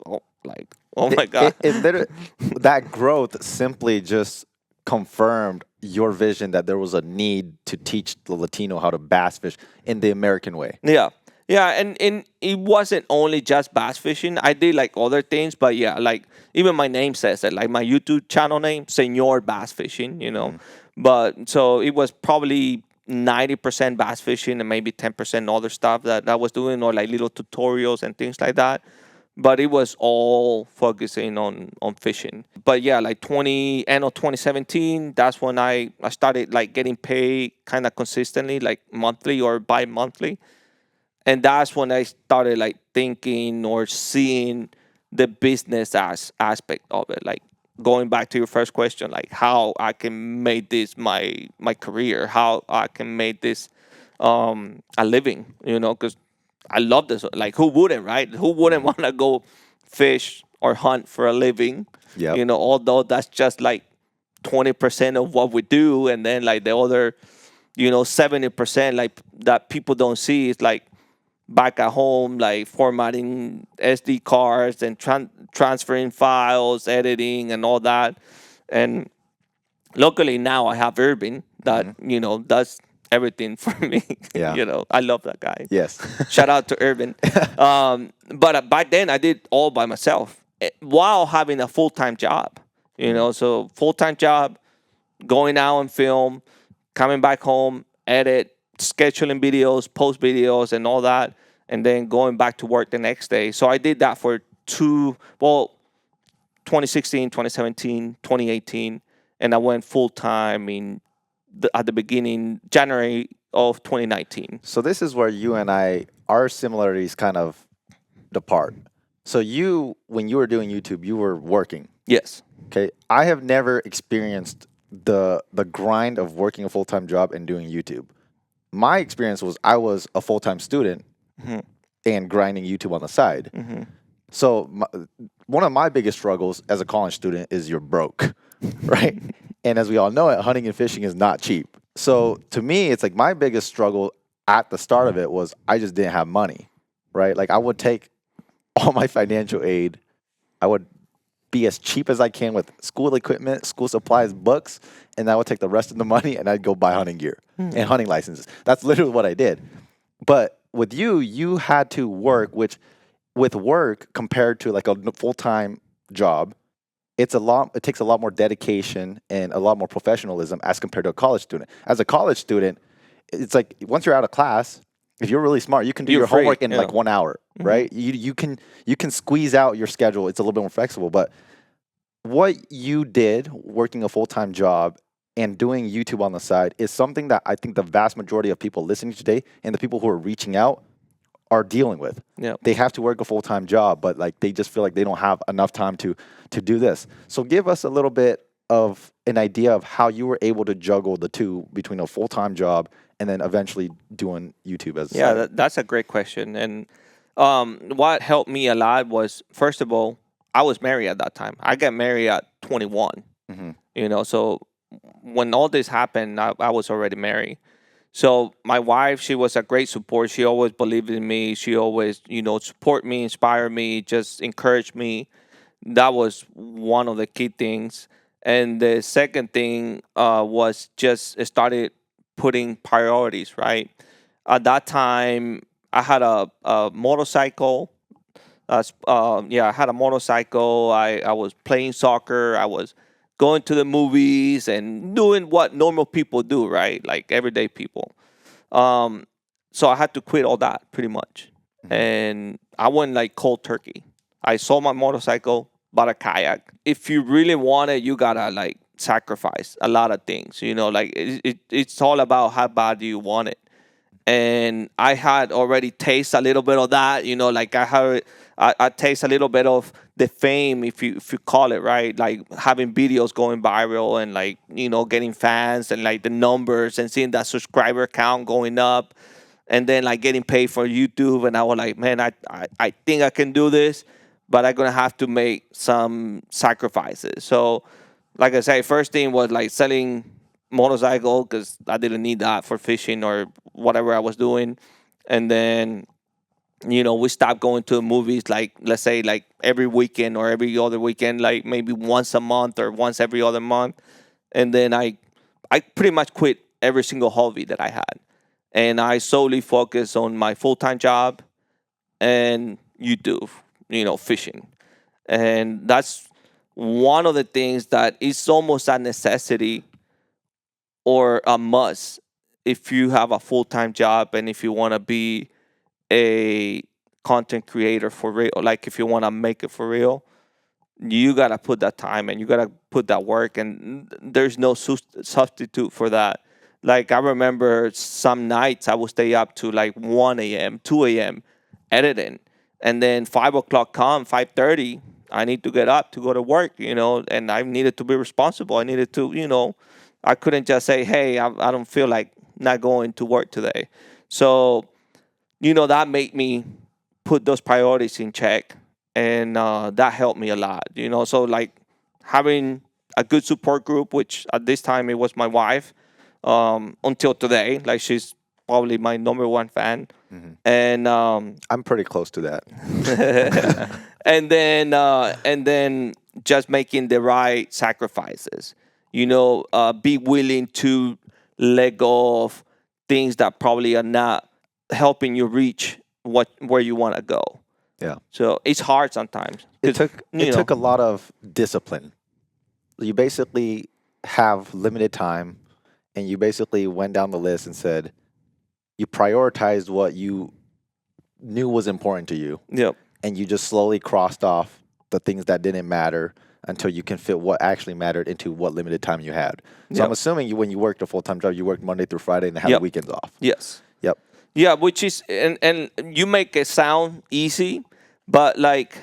oh my god. That growth simply just confirmed your vision that there was a need to teach the Latino how to bass fish in the American way. Yeah. Yeah, and it wasn't only just bass fishing. I did like other things, but yeah, like even my name says it. Like my YouTube channel name, Senor Bass Fishing, you know. But so it was probably 90% bass fishing and maybe 10% other stuff that I was doing, or like little tutorials and things like that. But it was all focusing on fishing. But yeah, like end of 2017, that's when I started like getting paid kind of consistently, like monthly or bi-monthly. And that's when I started like thinking or seeing the business aspect of it. Like going back to your first question, like how I can make this my career, how I can make this a living, you know, because I love this. Like who wouldn't, right? Who wouldn't want to go fish or hunt for a living? Yep. You know, although that's just like 20% of what we do, and then like the other, 70% like that people don't see is like back at home, like formatting SD cards and transferring files, editing, and all that. And luckily now I have Urban that does everything for me. Yeah. I love that guy. Yes. Shout out to Urban. But back then I did all by myself while having a full-time job. So full-time job, going out and film, coming back home, edit, scheduling videos, post videos, and all that, and then going back to work the next day. So I did that for 2016, 2017, 2018, and I went full-time at the beginning, January of 2019. So this is where you and our similarities kind of depart. So when you were doing YouTube, you were working. Yes. Okay. I have never experienced the grind of working a full-time job and doing YouTube. My experience was I was a full-time student and grinding YouTube on the side. So one of my biggest struggles as a college student is you're broke, right? And as we all know it, hunting and fishing is not cheap. So to me, it's like my biggest struggle at the start of it was I just didn't have money, right? Like I would take all my financial aid, I would be as cheap as I can with school equipment, school supplies, books, and I would take the rest of the money and I'd go buy hunting gear and hunting licenses. That's literally what I did. But with you had to work, which with work compared to like a full-time job, it takes a lot more dedication and a lot more professionalism as compared to a college student. As a college student, it's like once you're out of class, if you're really smart, you can do your homework in like 1 hour, right? You can squeeze out your schedule. It's a little bit more flexible. But what you did working a full-time job and doing YouTube on the side is something that I think the vast majority of people listening today and the people who are reaching out are dealing with. Yeah. They have to work a full-time job, but like they just feel like they don't have enough time to do this. So give us a little bit of an idea of how you were able to juggle the two between a full-time job and then eventually doing YouTube as a side. That's a great question. And what helped me a lot was, first of all, I was married at that time. I got married at 21. So when all this happened, I was already married. So my wife, she was a great support. She always believed in me. She always, support me, inspire me, just encourage me. That was one of the key things. And the second thing was just started putting priorities, right? At that time, I had a motorcycle. I had a motorcycle. I was playing soccer. I was going to the movies and doing what normal people do, right? Like everyday people. So I had to quit all that pretty much. And I went like cold turkey. I sold my motorcycle, bought a kayak. If you really want it, you gotta like sacrifice a lot of things. Like it's all about how bad do you want it. And I had already tasted a little bit of that. Like I taste a little bit of the fame, if you call it, right? Like having videos going viral and like getting fans and like the numbers and seeing that subscriber count going up, and then like getting paid for YouTube. And I was like, man, I think I can do this, but I'm gonna have to make some sacrifices. So, like I say, first thing was like selling motorcycle because I didn't need that for fishing or whatever I was doing. And then we stopped going to movies, like let's say like every weekend or every other weekend, like maybe once a month or once every other month. And then I pretty much quit every single hobby that I had, and I solely focused on my full-time job and YouTube, fishing. And that's one of the things that is almost a necessity or a must if you have a full-time job and if you want to be a content creator for real. Like if you want to make it for real, you got to put that time and you got to put that work, and there's no substitute for that. Like I remember some nights I would stay up to like 1 a.m., 2 a.m. editing, and then 5 o'clock come, 5:30, I need to get up to go to work, and I needed to be responsible. I needed to, I couldn't just say, hey, I don't feel like not going to work today. So, that made me put those priorities in check, and that helped me a lot, So like having a good support group, which at this time it was my wife, until today, like she's probably my number one fan. Mm-hmm. And I'm pretty close to that. and then just making the right sacrifices. Be willing to let go of things that probably are not helping you reach where you want to go. Yeah. So it's hard sometimes. It took a lot of discipline. You basically have limited time, and you basically went down the list and said you prioritized what you knew was important to you. Yep. And you just slowly crossed off the things that didn't matter until you can fit what actually mattered into what limited time you had. So Yep. I'm assuming when you worked a full-time job, you worked Monday through Friday and had Yep. the weekends off. Yes. Yep. Yeah, which is and you make it sound easy, but like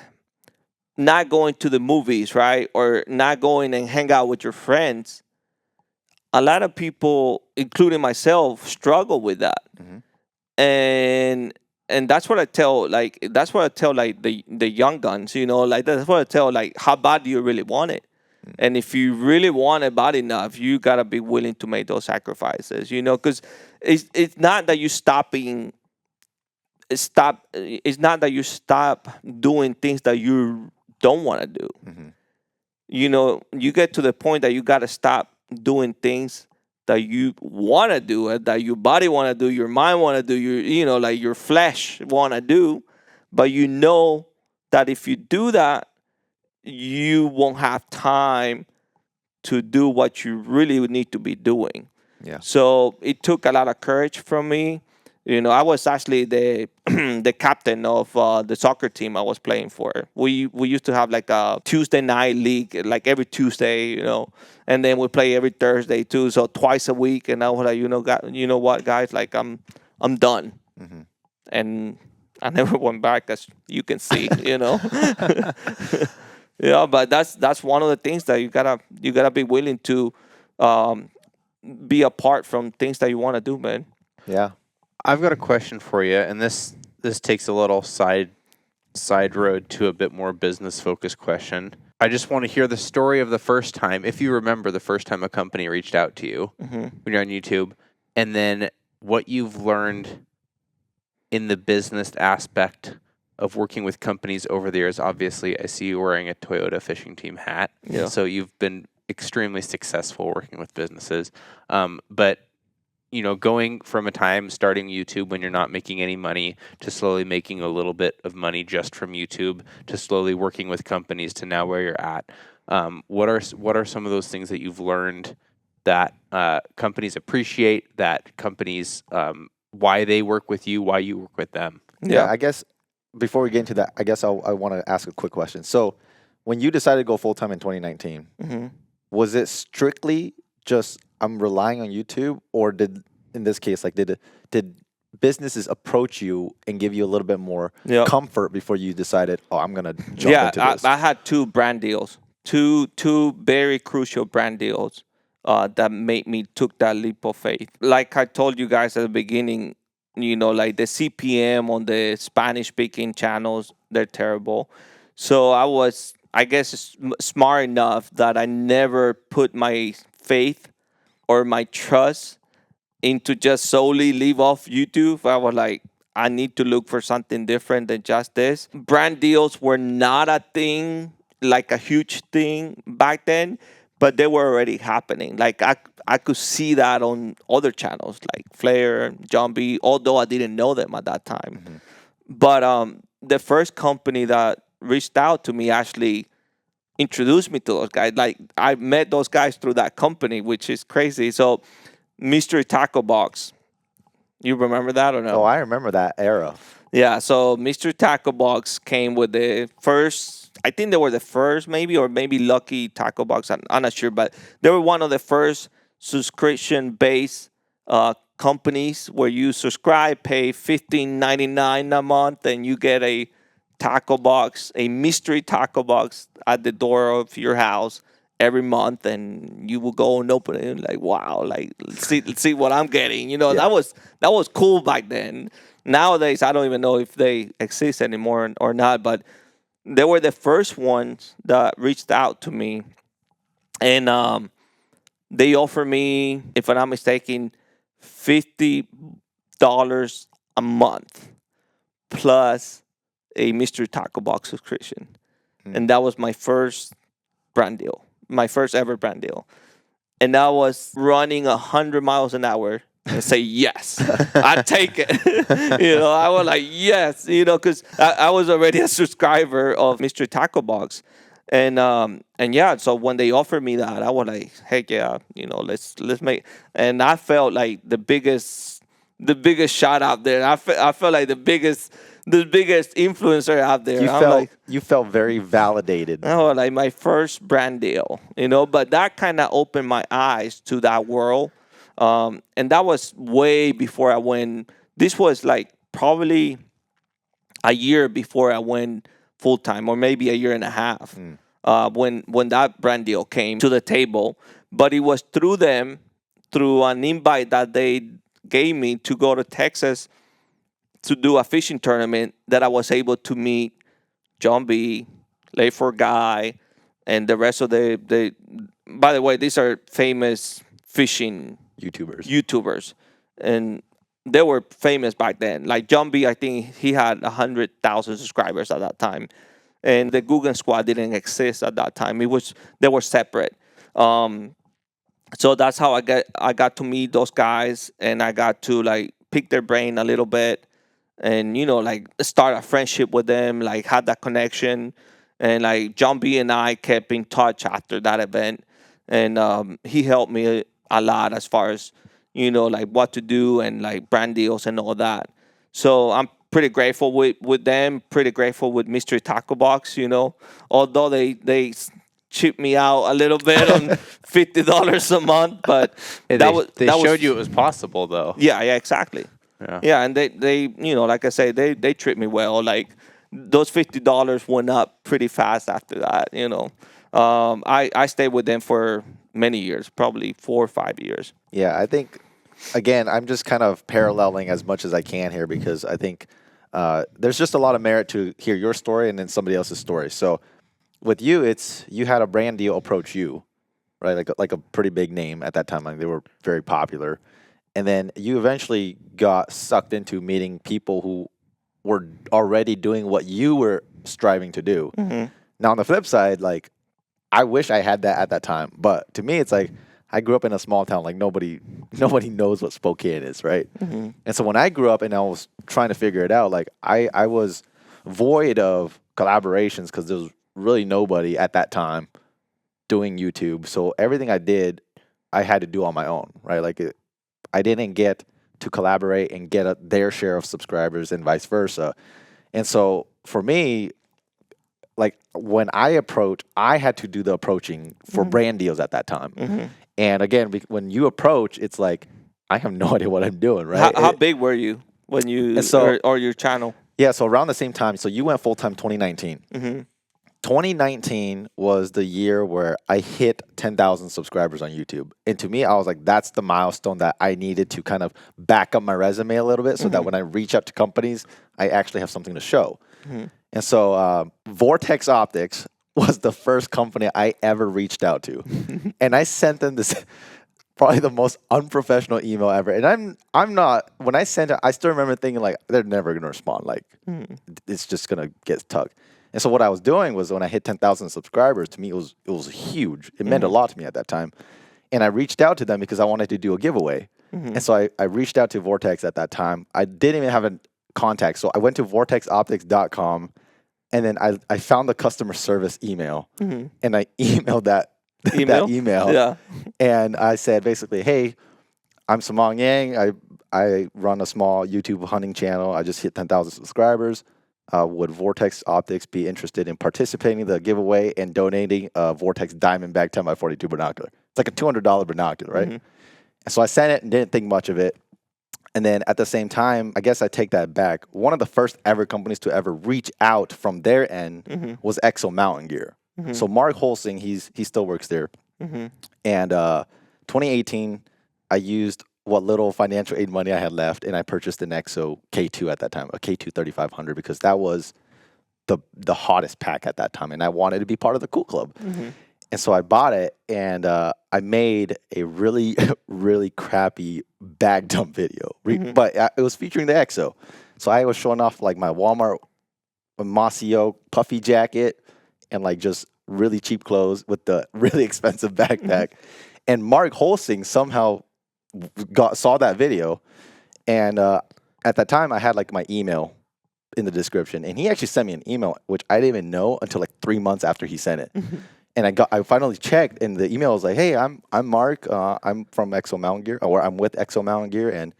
not going to the movies, right? Or not going and hang out with your friends. A lot of people, including myself, struggle with that. Mm-hmm. And that's what I tell like the young guns, like that's what I tell, like how bad do you really want it? Mm-hmm. And if you really want it bad enough, you gotta be willing to make those sacrifices, because it's not that it's not that you stop doing things that you don't want to do. Mm-hmm. You get to the point that you gotta stop doing things that you want to do, that your body want to do, your mind want to do, like your flesh want to do, but that if you do that, you won't have time to do what you really need to be doing. Yeah. So it took a lot of courage from me. I was actually the the captain of the soccer team I was playing for. We used to have like a Tuesday night league, like every Tuesday, and then we play every Thursday too, so twice a week. And I was like, you know what, guys, like I'm done. Mm-hmm. And I never went back, as you can see, Yeah, but that's one of the things that you gotta be willing to be apart from things that you want to do, man. Yeah. I've got a question for you, and this takes a little side road to a bit more business focused question. I just want to hear the story of the first time, if you remember the first time a company reached out to you when you're on YouTube, and then what you've learned in the business aspect of working with companies over the years. Obviously, I see you wearing a Toyota fishing team hat, so you've been extremely successful working with businesses. But going from a time starting YouTube when you're not making any money to slowly making a little bit of money just from YouTube to slowly working with companies to now where you're at. What are some of those things that you've learned that companies appreciate, that companies, why they work with you, why you work with them? Yeah, I guess before we get into that, I guess I want to ask a quick question. So when you decided to go full-time in 2019, was it strictly just I'm relying on YouTube, or did in this case like did businesses approach you and give you a little bit more comfort before you decided, oh, I'm gonna jump into this? I had two brand deals, two very crucial brand deals that made me took that leap of faith. Like I told you guys at the beginning, like the CPM on the Spanish speaking channels, they're terrible. So I was, I guess, smart enough that I never put my faith or my trust into just solely live off YouTube. I was like, I need to look for something different than just this. Brand deals were not a thing, like a huge thing back then, but they were already happening. Like I could see that on other channels like Flair, John B, although I didn't know them at that time. Mm-hmm. But the first company that reached out to me actually introduced me to those guys. Like I met those guys through that company, which is crazy. So Mystery Taco Box. You remember that or no? Oh, I remember that era. Yeah, so Mystery Taco Box came with the first, I think they were the first maybe, or maybe Lucky Taco Box, I'm not sure, but they were one of the first subscription-based companies where you subscribe, pay $15.99 a month, and you get a taco box, a mystery taco box at the door of your house every month, and you will go and open it and like, wow, like let's see what I'm getting. That was cool back then. Nowadays, I don't even know if they exist anymore or not, but they were the first ones that reached out to me, and they offered me, if I'm not mistaken, $50 a month plus a mystery taco box subscription, and that was my first brand deal. My first ever brand deal. And I was running 100 miles an hour and say, yes, I take it. I was like, yes, because I was already a subscriber of Mystery Taco Box. And yeah, so when they offered me that, I was like, heck yeah, let's make. And I felt like the biggest shot out there. I felt like the biggest influencer out there. You felt very validated. Oh, like my first brand deal, but that kind of opened my eyes to that world. And that was way before I went. This was like probably a year before I went full time, or maybe a year and a half, when that brand deal came to the table. But it was through them, through an invite that they gave me to go to Texas to do a fishing tournament, that I was able to meet John B, Lay for Guy, and the rest of the. By the way, these are famous fishing YouTubers, and they were famous back then. Like John B, I think he had 100,000 subscribers at that time, and the Guggen Squad didn't exist at that time. They were separate. So that's how I got to meet those guys, and I got to like pick their brain a little bit, and like start a friendship with them, like had that connection, and like John B and I kept in touch after that event, and he helped me a lot as far as like what to do and like brand deals and all that. So I'm pretty grateful with them, pretty grateful with Mystery Taco Box, although they cheap me out a little bit on $50 a month, but they showed you it was possible though. Yeah, exactly. Yeah, and they like I say, they treat me well. Like those $50 went up pretty fast after that. I stayed with them for many years, probably 4 or 5 years. Yeah, I think again, I'm just kind of paralleling as much as I can here, because I think there's just a lot of merit to hear your story and then somebody else's story. So with you, you had a brand deal approach you, right? Like a pretty big name at that time. Like they were very popular. And then you eventually got sucked into meeting people who were already doing what you were striving to do. Mm-hmm. Now, on the flip side, like, I wish I had that at that time. But to me, it's like, I grew up in a small town. Like, nobody knows what Spokane is, right? Mm-hmm. And so when I grew up and I was trying to figure it out, like, I was void of collaborations because there was really nobody at that time doing YouTube. So everything I did, I had to do on my own, right? Like, I didn't get to collaborate and get their share of subscribers and vice versa. And so for me, like when I approach, I had to do the approaching for brand deals at that time. And again, when you approach, it's like I have no idea what I'm doing, right? How big were you when you or your channel? Yeah, so around the same time. So you went full time 2019. 2019 was the year where I hit 10,000 subscribers on YouTube. And to me, I was like, that's the milestone that I needed to kind of back up my resume a little bit so that when I reach out to companies, I actually have something to show. And so Vortex Optics was the first company I ever reached out to. And I sent them this probably the most unprofessional email ever. And I'm not, when I sent it, I still remember thinking like, they're never going to respond. Like, it's just going to get tugged. And so what I was doing was when I hit 10,000 subscribers, to me, it was huge. It meant a lot to me at that time. And I reached out to them because I wanted to do a giveaway. And so I reached out to Vortex at that time. I didn't even have a contact. So I went to vortexoptics.com and then I found the customer service email and I emailed that email. Yeah. And I said basically, hey, I'm Samong Yang. I run a small YouTube hunting channel. I just hit 10,000 subscribers. Would Vortex Optics be interested in participating in the giveaway and donating a Vortex Diamondback 10x42 binocular? It's like a $200 binocular, right? And so I sent it and didn't think much of it. And then at the same time, I guess I take that back. One of the first ever companies to ever reach out from their end was Exo Mountain Gear. So Mark Holsing, he still works there. And 2018, I used what little financial aid money I had left, and I purchased an EXO K2 at that time, a K2 3500, because that was the hottest pack at that time, and I wanted to be part of the cool club. And so I bought it, and I made a really, really crappy bag dump video, but it was featuring the EXO. So I was showing off like my Walmart Masio puffy jacket and like just really cheap clothes with the really expensive backpack. And Mark Holsing somehow saw that video, and at that time I had like my email in the description, and he actually sent me an email which I didn't even know until like 3 months after he sent it. And I finally checked, and the email was like, hey, I'm Mark, I'm from Exo Mountain Gear, or I'm with Exo Mountain Gear, and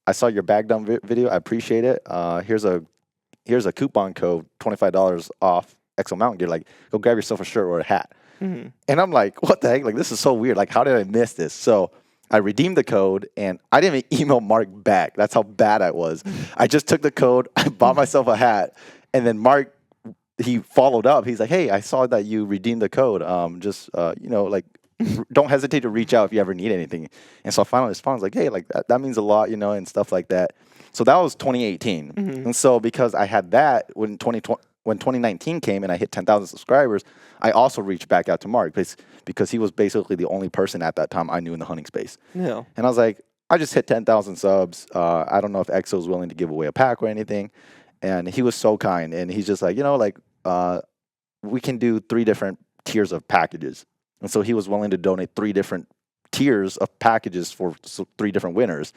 I saw your bag dump video, I appreciate it. Here's a coupon code, $25 off Exo Mountain Gear, like go grab yourself a shirt or a hat. And I'm like, what the heck, like this is so weird, like how did I miss this? So I redeemed the code, and I didn't even email Mark back. That's how bad I was. I just took the code, I bought myself a hat, and then Mark, he followed up. He's like, hey, I saw that you redeemed the code. Like, don't hesitate to reach out if you ever need anything. And so I finally responded, like, hey, like that means a lot, and stuff like that. So that was 2018. And so because I had that when 2019 came and I hit 10,000 subscribers, I also reached back out to Mark because he was basically the only person at that time I knew in the hunting space. Yeah. And I was like, I just hit 10,000 subs. I don't know if Exo is willing to give away a pack or anything. And he was so kind. And he's just like, we can do 3 different tiers of packages. And so he was willing to donate 3 different tiers of packages for 3 different winners.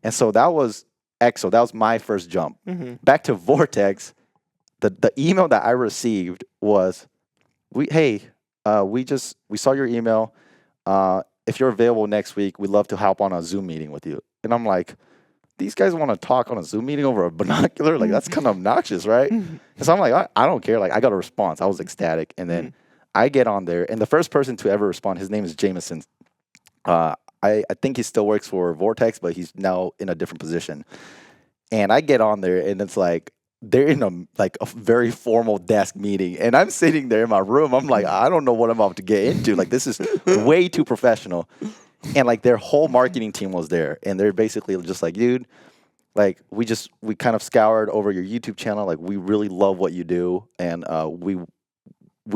And so that was Exo. That was my first jump. Back to Vortex. The email that I received was, we saw your email. If you're available next week, we'd love to hop on a Zoom meeting with you. And I'm like, these guys want to talk on a Zoom meeting over a binocular? Like, that's kind of obnoxious, right? And so I'm like, I don't care. Like, I got a response. I was ecstatic. And then I get on there, and the first person to ever respond, his name is Jameson. I think he still works for Vortex, but he's now in a different position. And I get on there, and it's like, they're in a very formal desk meeting, and I'm sitting there in my room. I'm like, I don't know what I'm about to get into. Like, this is way too professional. And like their whole marketing team was there, and they're basically just like, dude, like we kind of scoured over your YouTube channel. Like, we really love what you do, and we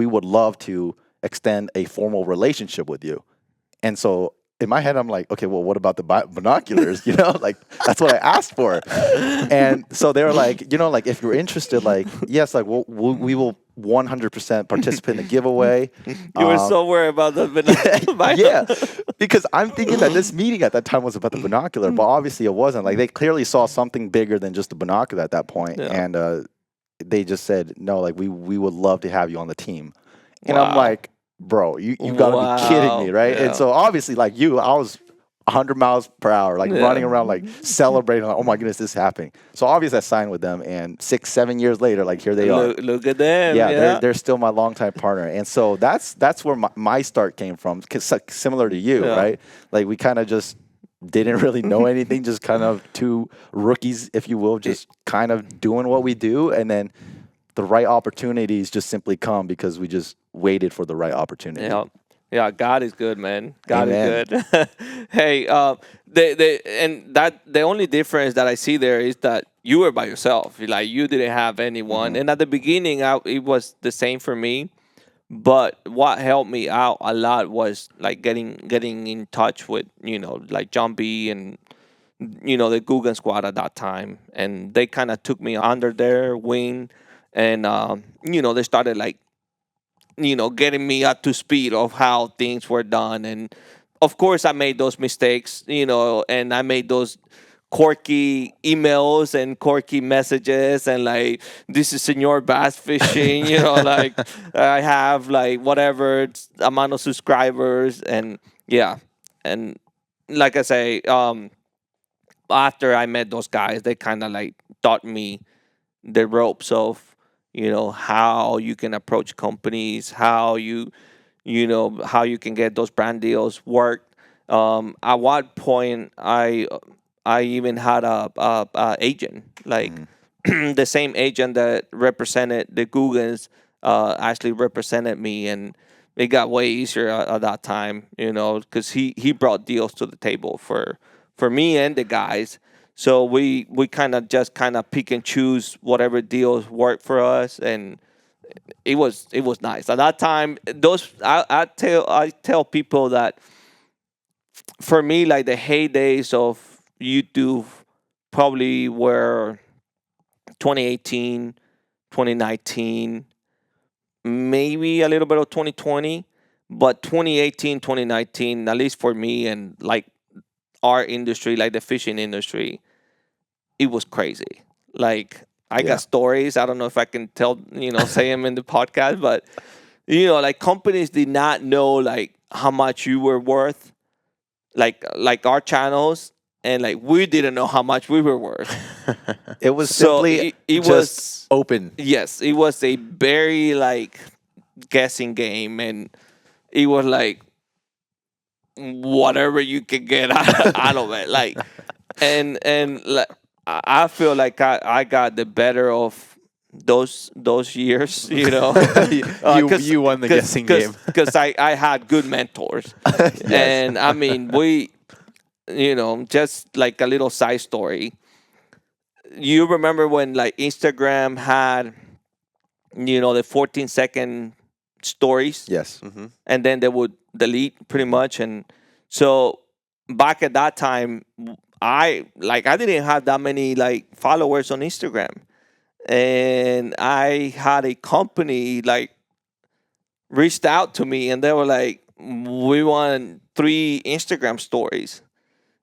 would love to extend a formal relationship with you. And so in my head, I'm like, okay, well, what about the binoculars? Like that's what I asked for. And so they were like, like if you're interested, like, yes, like we will 100% participate in the giveaway. You were so worried about the binocular. Yeah, because I'm thinking that this meeting at that time was about the binocular, but obviously it wasn't. Like, they clearly saw something bigger than just the binocular at that point. Yeah. And they just said, no, like we would love to have you on the team. And I'm like, bro, you gotta be kidding me, right? Yeah. And so obviously, like you, I was 100 miles per hour, like Yeah. running around, like celebrating, like, oh my goodness, this is happening. So obviously I signed with them, and 6-7 years later, like here they are. Look at them. Yeah, they're still my longtime partner, and so that's where my start came from. 'Cause similar to you, Yeah. right? Like we kind of just didn't really know anything, just kind of two rookies, if you will, just kind of doing what we do, and then the right opportunities just simply come because we just waited for the right opportunity. Yeah. Yeah, God is good, man. God Amen. is good. Hey, the only difference that I see there is that you were by yourself. Like you didn't have anyone. And at the beginning, it was the same for me. But what helped me out a lot was like getting in touch with like John B and the Guggen Squad at that time, and they kind of took me under their wing, and they started like getting me up to speed of how things were done. And of course I made those mistakes, and I made those quirky emails and quirky messages, and like, this is Senor Bass Fishing, like I have like whatever amount of subscribers, and yeah. And like I say, after I met those guys, they kind of like taught me the ropes of how you can approach companies, how how you can get those brand deals worked. At one point, I even had a agent, like the same agent that represented the Googans actually represented me, and it got way easier at that time, because he brought deals to the table for me and the guys. So we kind of pick and choose whatever deals work for us, and it was nice at that time. Those I tell people that for me, like the heydays of YouTube probably were 2018, 2019, maybe a little bit of 2020, but 2018, 2019, at least for me and like our industry, like the fishing industry, it was crazy. Like I got stories. I don't know if I can tell, say them in the podcast, but like companies did not know like how much you were worth, like our channels, and like we didn't know how much we were worth. It was So simply it just was open. Yes, it was a very like guessing game, and it was like whatever you could get out of it, like, and like I feel like I got the better of those years, You won the guessing game. because I had good mentors. And I mean, we, just like a little side story. You remember when like Instagram had, the 14-second stories? Yes. And then they would delete pretty much. And so back at that time, I didn't have that many like followers on Instagram, and I had a company like reached out to me, and they were like, we want 3 Instagram stories,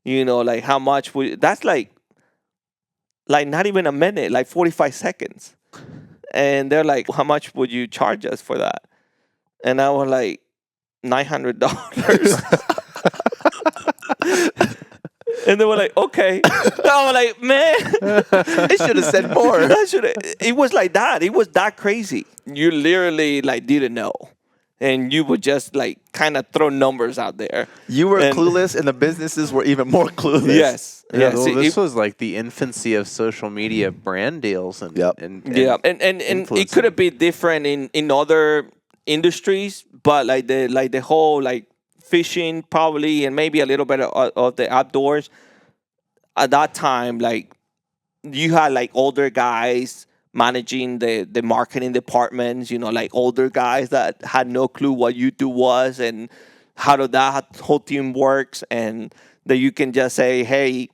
like how much that's like not even a minute, like 45 seconds. And they're like, how much would you charge us for that? And I was like, $900. And they were like, okay. I was like, man, They should have said more. It was like that. It was that crazy. You literally like didn't know. And you would just like kind of throw numbers out there. You were clueless, and the businesses were even more clueless. Yes. Yeah, Yes. well, this was like the infancy of social media brand deals, and and it could have been different in other industries, but like the whole like fishing probably, and maybe a little bit of the outdoors at that time, like you had like older guys managing the marketing departments, like older guys that had no clue what YouTube was and how that whole team works, and that you can just say, hey,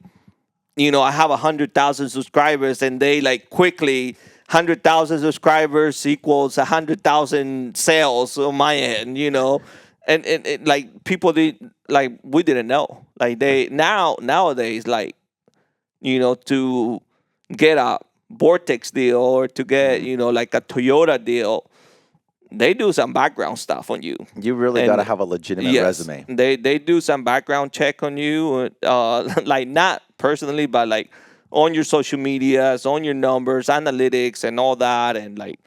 I have 100,000 subscribers, and they like quickly 100,000 subscribers equals 100,000 sales on my end, and like people we didn't know, like they nowadays, like, to get a Vortex deal or to get, like a Toyota deal, they do some background stuff on you. You really got to have a legitimate resume. They do some background check on you, like not personally, but like on your social medias, on your numbers, analytics, and all that. And like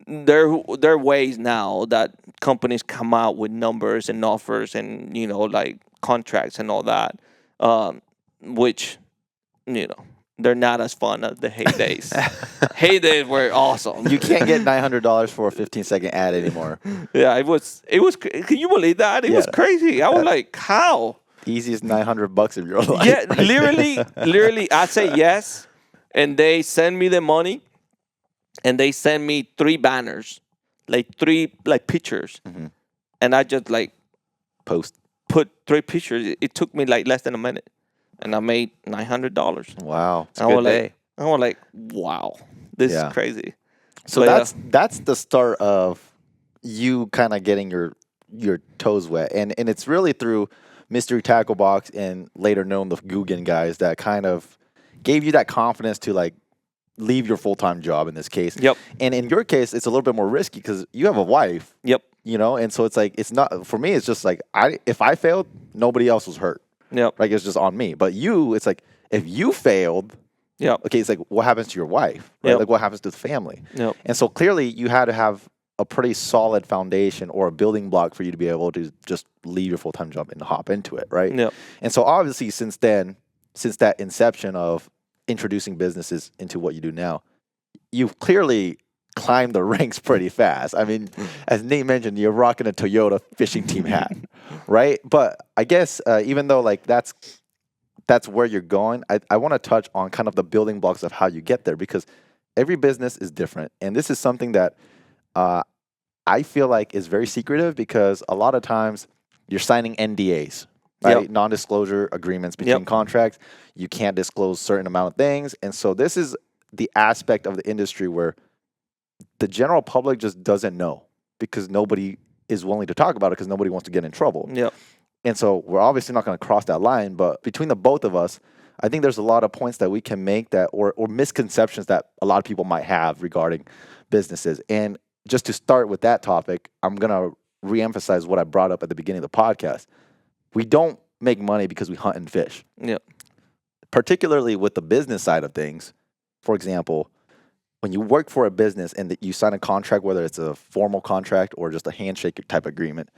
there are ways now that companies come out with numbers and offers and like contracts and all that, which they're not as fun as the heydays. Heydays were awesome. You can't get $900 for a 15-second ad anymore. Yeah, it was. Can you believe that? It was crazy. I was like, how? Easiest $900 of your life. Yeah, literally, I say yes, and they send me the money, and they send me 3 banners, like 3 pictures, and I just like put 3 pictures. It took me like less than a minute. And I made $900. Wow, it's a good day. I was like, wow, this is crazy. So that's the start of you kind of getting your toes wet, and it's really through Mystery Tackle Box and later known the Guggen guys that kind of gave you that confidence to like leave your full-time job in this case. Yep. And in your case, it's a little bit more risky because you have a wife. Yep. And so it's like it's not for me. It's just like if I failed, nobody else was hurt. Yep. Like it's just on me. But it's like if you failed, okay, it's like what happens to your wife? Right? Like what happens to the family? Yep. And so clearly you had to have a pretty solid foundation or a building block for you to be able to just leave your full-time job and hop into it, right? Yep. And so obviously since that inception of introducing businesses into what you do now, you've clearly climbed the ranks pretty fast. I mean, as Nate mentioned, you're rocking a Toyota fishing team hat, right? But I guess even though like that's where you're going, I want to touch on kind of the building blocks of how you get there because every business is different. And this is something that I feel like is very secretive because a lot of times you're signing NDAs, right? Yep. Non-disclosure agreements between contracts. You can't disclose certain amount of things. And so this is the aspect of the industry where the general public just doesn't know because nobody is willing to talk about it because nobody wants to get in trouble. Yep. And so we're obviously not going to cross that line, but between the both of us, I think there's a lot of points that we can make that or misconceptions that a lot of people might have regarding businesses. And just to start with that topic, I'm going to reemphasize what I brought up at the beginning of the podcast. We don't make money because we hunt and fish. Yep. Particularly with the business side of things. For example, when you work for a business and that you sign a contract, whether it's a formal contract or just a handshake type agreement,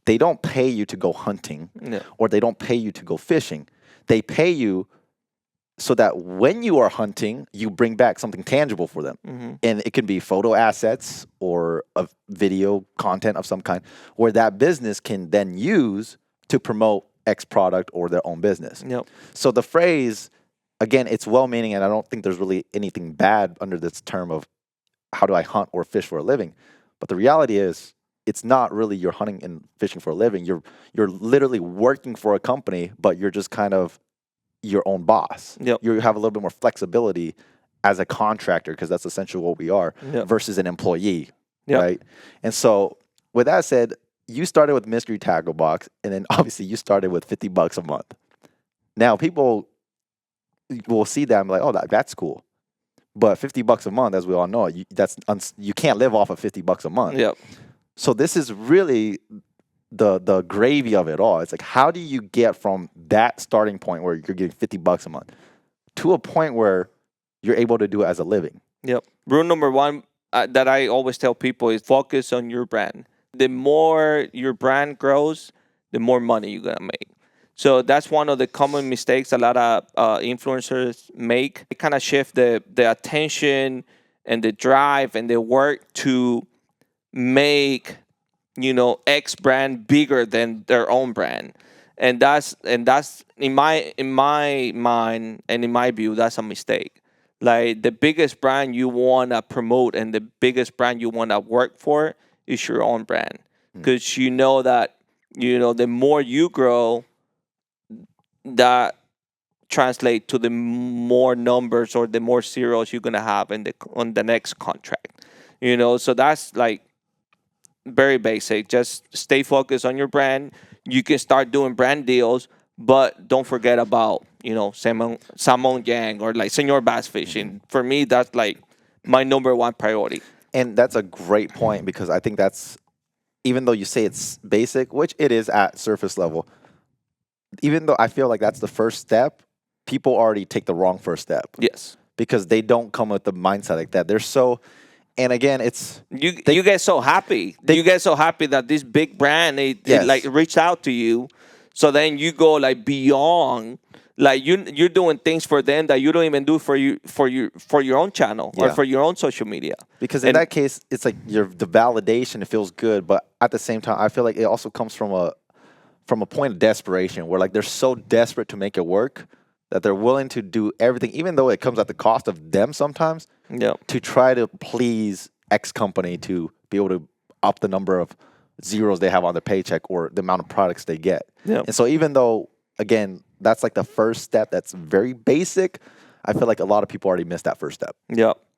they don't pay you to go hunting or they don't pay you to go fishing. They pay you so that when you are hunting, you bring back something tangible for them. Mm-hmm. And it can be photo assets or a video content of some kind where that business can then use to promote X product or their own business. Yep. So the phrase, again, it's well-meaning, and I don't think there's really anything bad under this term of how do I hunt or fish for a living. But the reality is, it's not really you're hunting and fishing for a living. You're literally working for a company, but you're just kind of your own boss. Yep. You have a little bit more flexibility as a contractor, because that's essentially what we are, versus an employee, right? And so with that said, you started with Mystery Tackle Box, and then obviously you started with $50 a month. Now people will see that and be like, oh, that's cool. But $50 a month, as we all know, you can't live off of $50 a month. Yep. So this is really the gravy of it all. It's like, how do you get from that starting point where you're getting $50 a month to a point where you're able to do it as a living? Yep. Rule number one that I always tell people is focus on your brand. The more your brand grows, the more money you're going to make. So that's one of the common mistakes a lot of influencers make. They kind of shift the attention and the drive and the work to make, X brand bigger than their own brand. And that's in my mind and in my view, that's a mistake. Like the biggest brand you want to promote and the biggest brand you want to work for is your own brand. Because you know that, the more you grow, that translate to the more numbers or the more zeros you're gonna have on the next contract. So that's like very basic. Just stay focused on your brand. You can start doing brand deals, but don't forget about salmon gang or like Senor bass fishing. For me, that's like my number one priority. And that's a great point because I think that's, even though you say it's basic, which it is at surface level, even though I feel like that's the first step, people already take the wrong first step. Yes. Because they don't come with the mindset like that. They're so, and again, it's you get so happy. You get so happy that this big brand they like reached out to you. So then you go like beyond, like you're doing things for them that you don't even do for your own channel or for your own social media. Because in that case, it's like the validation. It feels good, but at the same time, I feel like it also comes from a point of desperation where like they're so desperate to make it work that they're willing to do everything, even though it comes at the cost of them sometimes, to try to please X company to be able to up the number of zeros they have on their paycheck or the amount of products they get. And so even though, again, that's like the first step that's very basic, I feel like a lot of people already missed that first step.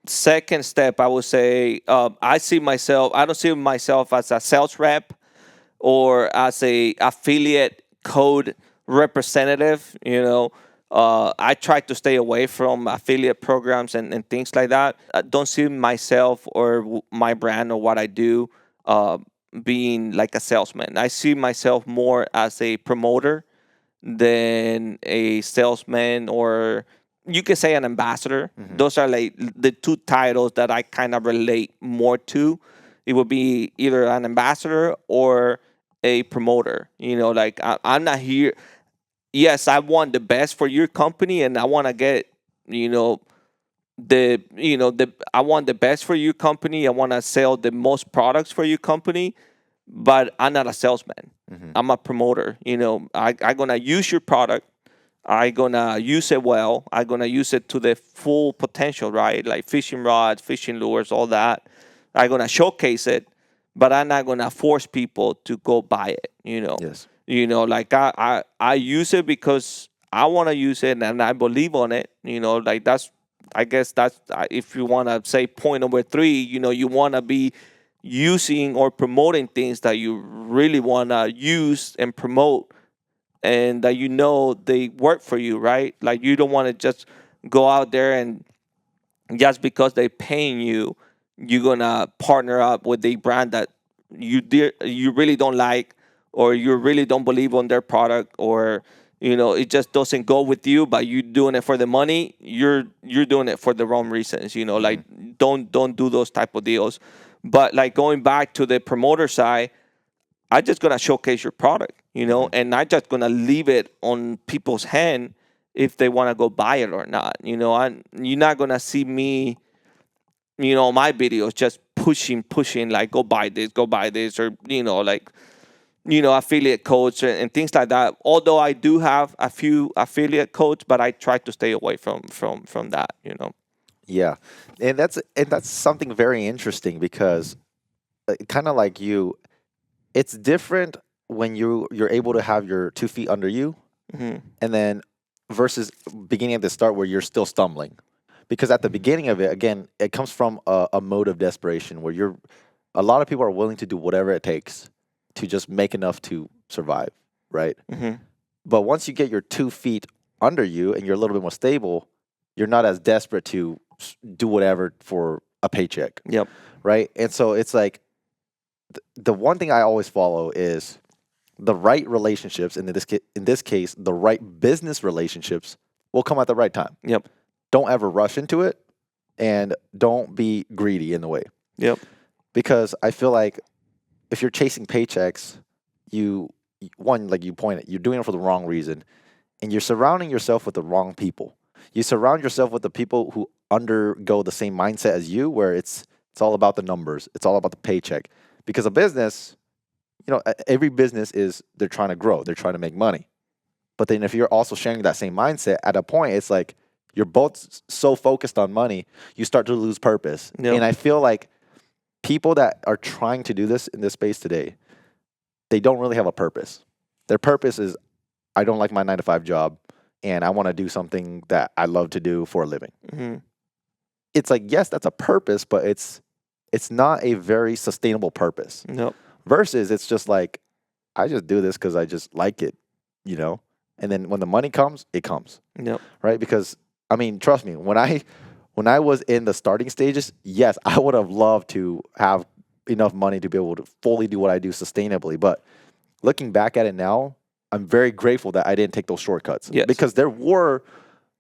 Second step, I would say, I don't see myself as a sales rep or as a affiliate code representative, I try to stay away from affiliate programs and things like that. I don't see myself or my brand or what I do being like a salesman. I see myself more as a promoter than a salesman, or you could say an ambassador. Those are like the two titles that I kind of relate more to. It would be either an ambassador or a promoter. Like I'm not here. Yes, I want the best for your company, and I want to get, I want the best for your company. I want to sell the most products for your company, but I'm not a salesman. I'm a promoter. I'm gonna use your product. I'm gonna use it well. I'm gonna use it to the full potential, right? Like fishing rods, fishing lures, all that. I'm gonna showcase it, but I'm not gonna force people to go buy it. Yes. Like I use it because I want to use it and I believe on it. Like I guess that's if you want to say point number 3. You want to be using or promoting things that you really want to use and promote, and that they work for you, right? Like you don't want to just go out there and just because they're paying you, you're gonna partner up with a brand that you really don't like, or you really don't believe on their product, or it just doesn't go with you, but you doing it for the money. You're doing it for the wrong reasons. Like don't do those type of deals. But like going back to the promoter side, I just gonna showcase your product, and I just gonna leave it on people's hand if they want to go buy it or not. You're not gonna see me, my videos just pushing like go buy this, or like affiliate codes and things like that. Although I do have a few affiliate codes, but I try to stay away from that. Yeah, and that's something very interesting because, kind of like you, it's different when you're able to have your 2 feet under you, and then versus beginning at the start where you're still stumbling, because at the beginning of it, again, it comes from a mode of desperation where a lot of people are willing to do whatever it takes to just make enough to survive, right? But once you get your 2 feet under you and you're a little bit more stable, you're not as desperate to do whatever for a paycheck. Right? And so it's like the one thing I always follow is the right relationships, and in this case, the right business relationships will come at the right time. Don't ever rush into it, and don't be greedy in the way. Because I feel like if you're chasing paychecks, like you pointed, you're doing it for the wrong reason, and you're surrounding yourself with the wrong people. You surround yourself with the people who undergo the same mindset as you, where it's all about the numbers. It's all about the paycheck. Because a business, every business they're trying to grow. They're trying to make money. But then if you're also sharing that same mindset, at a point, it's like you're both so focused on money, you start to lose purpose. And I feel like people that are trying to do this in this space today, they don't really have a purpose. Their purpose is, I don't like my 9-to-5 job, and I want to do something that I love to do for a living. It's like, yes, that's a purpose, but it's not a very sustainable purpose. Versus it's just like, I just do this because I just like it, and then when the money comes, it comes. Right? Because, I mean, trust me, when when I was in the starting stages, yes, I would have loved to have enough money to be able to fully do what I do sustainably. But looking back at it now, I'm very grateful that I didn't take those shortcuts. Yes. Because there were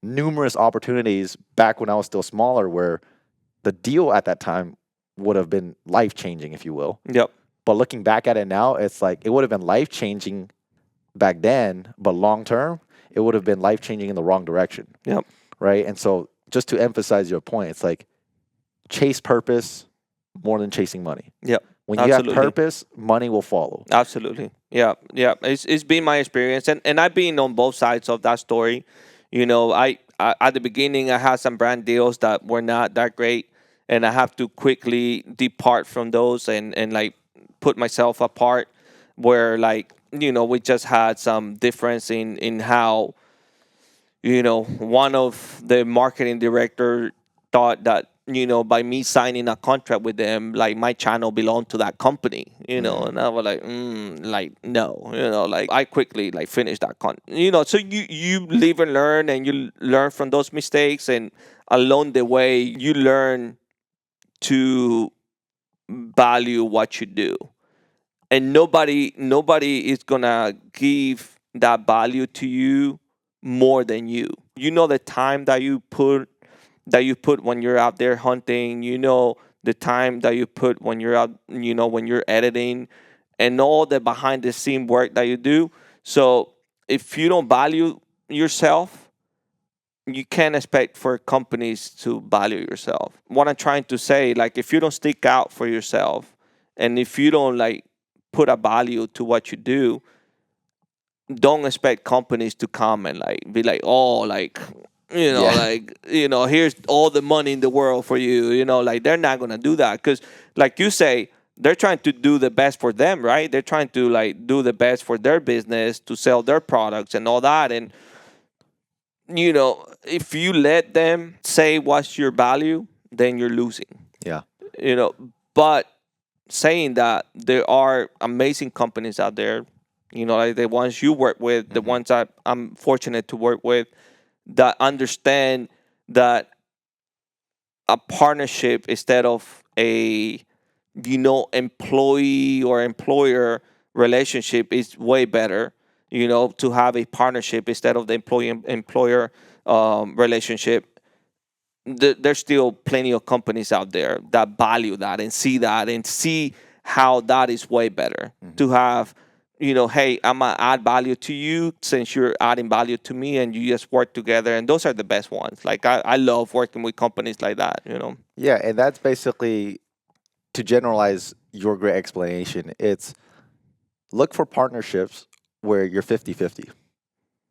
numerous opportunities back when I was still smaller where the deal at that time would have been life-changing, if you will. Yep. But looking back at it now, it's like it would have been life-changing back then, but long-term, it would have been life-changing in the wrong direction. Yep. Right? And so just to emphasize your point, it's like chase purpose more than chasing money. Yep. When you have purpose, money will follow. Absolutely. Yeah. Yeah. It's been my experience. And I've been on both sides of that story. You know, I at the beginning, I had some brand deals that were not that great. And I have to quickly depart from those and like put myself apart where like, you know, we just had some difference in how, you know, one of the marketing director thought that, you know, by me signing a contract with them, like my channel belonged to that company, you know, and I was like, like, no, you know, like I quickly like finished that you know, so you live and learn and you learn from those mistakes, and along the way you learn to value what you do. And nobody is gonna give that value to you more than you. You know the time that you put when you're out there hunting, you know the time that you put when you're out, you know, when you're editing, and all the behind the scene work that you do. So if you don't value yourself, you can't expect for companies to value yourself. What I'm trying to say, like, if you don't stick out for yourself, and if you don't like put a value to what you do, don't expect companies to come and like be like, oh, like, you know, like, you know, here's all the money in the world for you. You know, like they're not gonna do that because, like you say, they're trying to do the best for them, right? They're trying to like do the best for their business to sell their products and all that. And you know, if you let them say what's your value, then you're losing. Yeah. You know, but saying that, there are amazing companies out there, you know, like the ones you work with, the ones that I'm fortunate to work with, that understand that a partnership instead of a, you know, employee or employer relationship is way better. You know, to have a partnership instead of the employer relationship. There's still plenty of companies out there that value that and see how that is way better to have, you know, hey, I'm going to add value to you since you're adding value to me, and you just work together. And those are the best ones. Like, I love working with companies like that, you know? Yeah. And that's basically, to generalize your great explanation, it's look for partnerships where you're 50-50.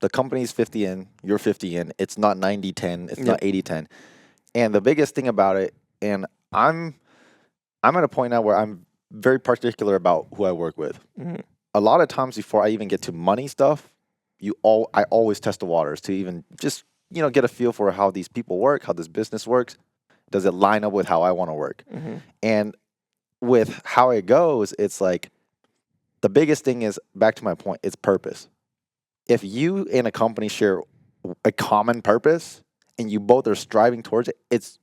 The company's 50 in, you're 50 in. It's not 90-10. It's not 80-10. And the biggest thing about it, and I'm at a point now where I'm very particular about who I work with. A lot of times before I even get to money stuff, I always test the waters to even just, you know, get a feel for how these people work, how this business works. Does it line up with how I want to work? And with how it goes, it's like the biggest thing is, back to my point, it's purpose. If you and a company share a common purpose and you both are striving towards it, it's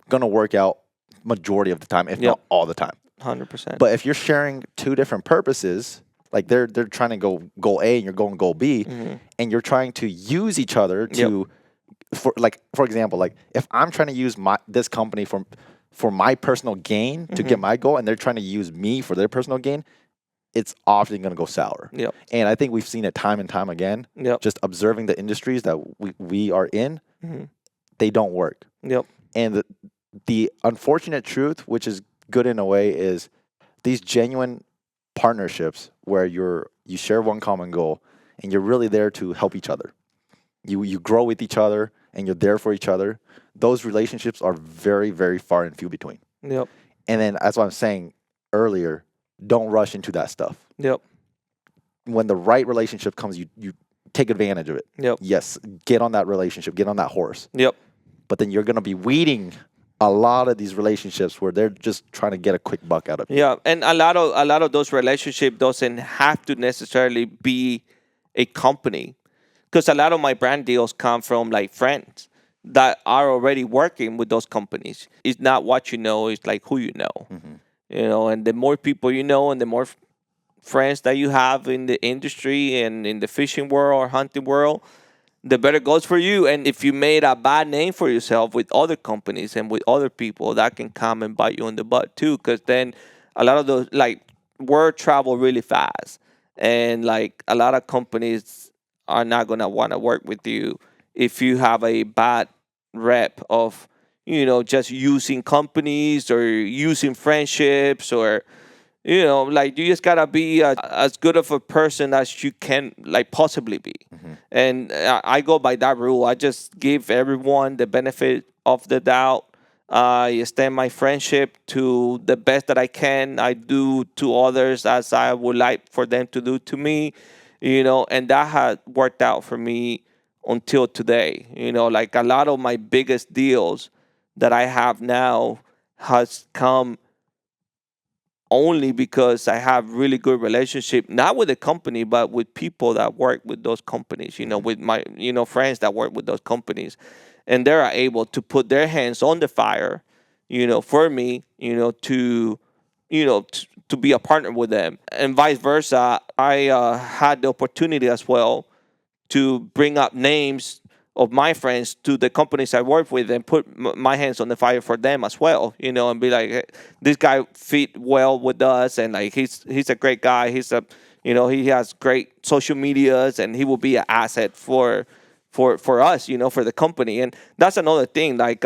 going to work out majority of the time, if not all the time. 100%. But if you're sharing two different purposes, like they're trying to go goal A and you're going goal B, and you're trying to use each other to, for example, like if I'm trying to use this company for my personal gain to get my goal, and they're trying to use me for their personal gain, it's often going to go sour. And I think we've seen it time and time again. Just observing the industries that we are in, they don't work. And the unfortunate truth, which is good in a way, is these genuine partnerships where you share one common goal and you're really there to help each other. You grow with each other and you're there for each other. Those relationships are very, very far and few between. And then, that's what I'm saying earlier, don't rush into that stuff. When the right relationship comes, you take advantage of it. Yes, get on that relationship, get on that horse. But then you're going to be weeding a lot of these relationships where they're just trying to get a quick buck out of you. And a lot of those relationships doesn't have to necessarily be a company, because a lot of my brand deals come from like friends. that are already working with those companies. It's not what you know, it's like who you know. You know, and the more people you know and the more friends that you have in the industry and in the fishing world or hunting world, the better it goes for you. And if you made a bad name for yourself with other companies and with other people, that can come and bite you in the butt too. Because then a lot of those, like, word travel really fast. And like a lot of companies are not going to want to work with you if you have a bad rep of, you know, just using companies or using friendships, or like, you just gotta be as good of a person as you can, like, possibly be. And I go by that rule. I just give everyone the benefit of the doubt. I extend my friendship to the best that I can. I do to others as I would like for them to do to me, and that had worked out for me until today. Like, a lot of my biggest deals that I have now has come only because I have really good relationship, not with the company, but with people that work with those companies, with my, friends that work with those companies. And they're able to put their hands on the fire, for me, to be a partner with them. And vice versa, I had the opportunity as well to bring up names of my friends to the companies I work with and put my hands on the fire for them as well, and be like, hey, this guy fit well with us, and like he's a great guy. He's he has great social medias, and he will be an asset for us, for the company. And that's another thing. Like,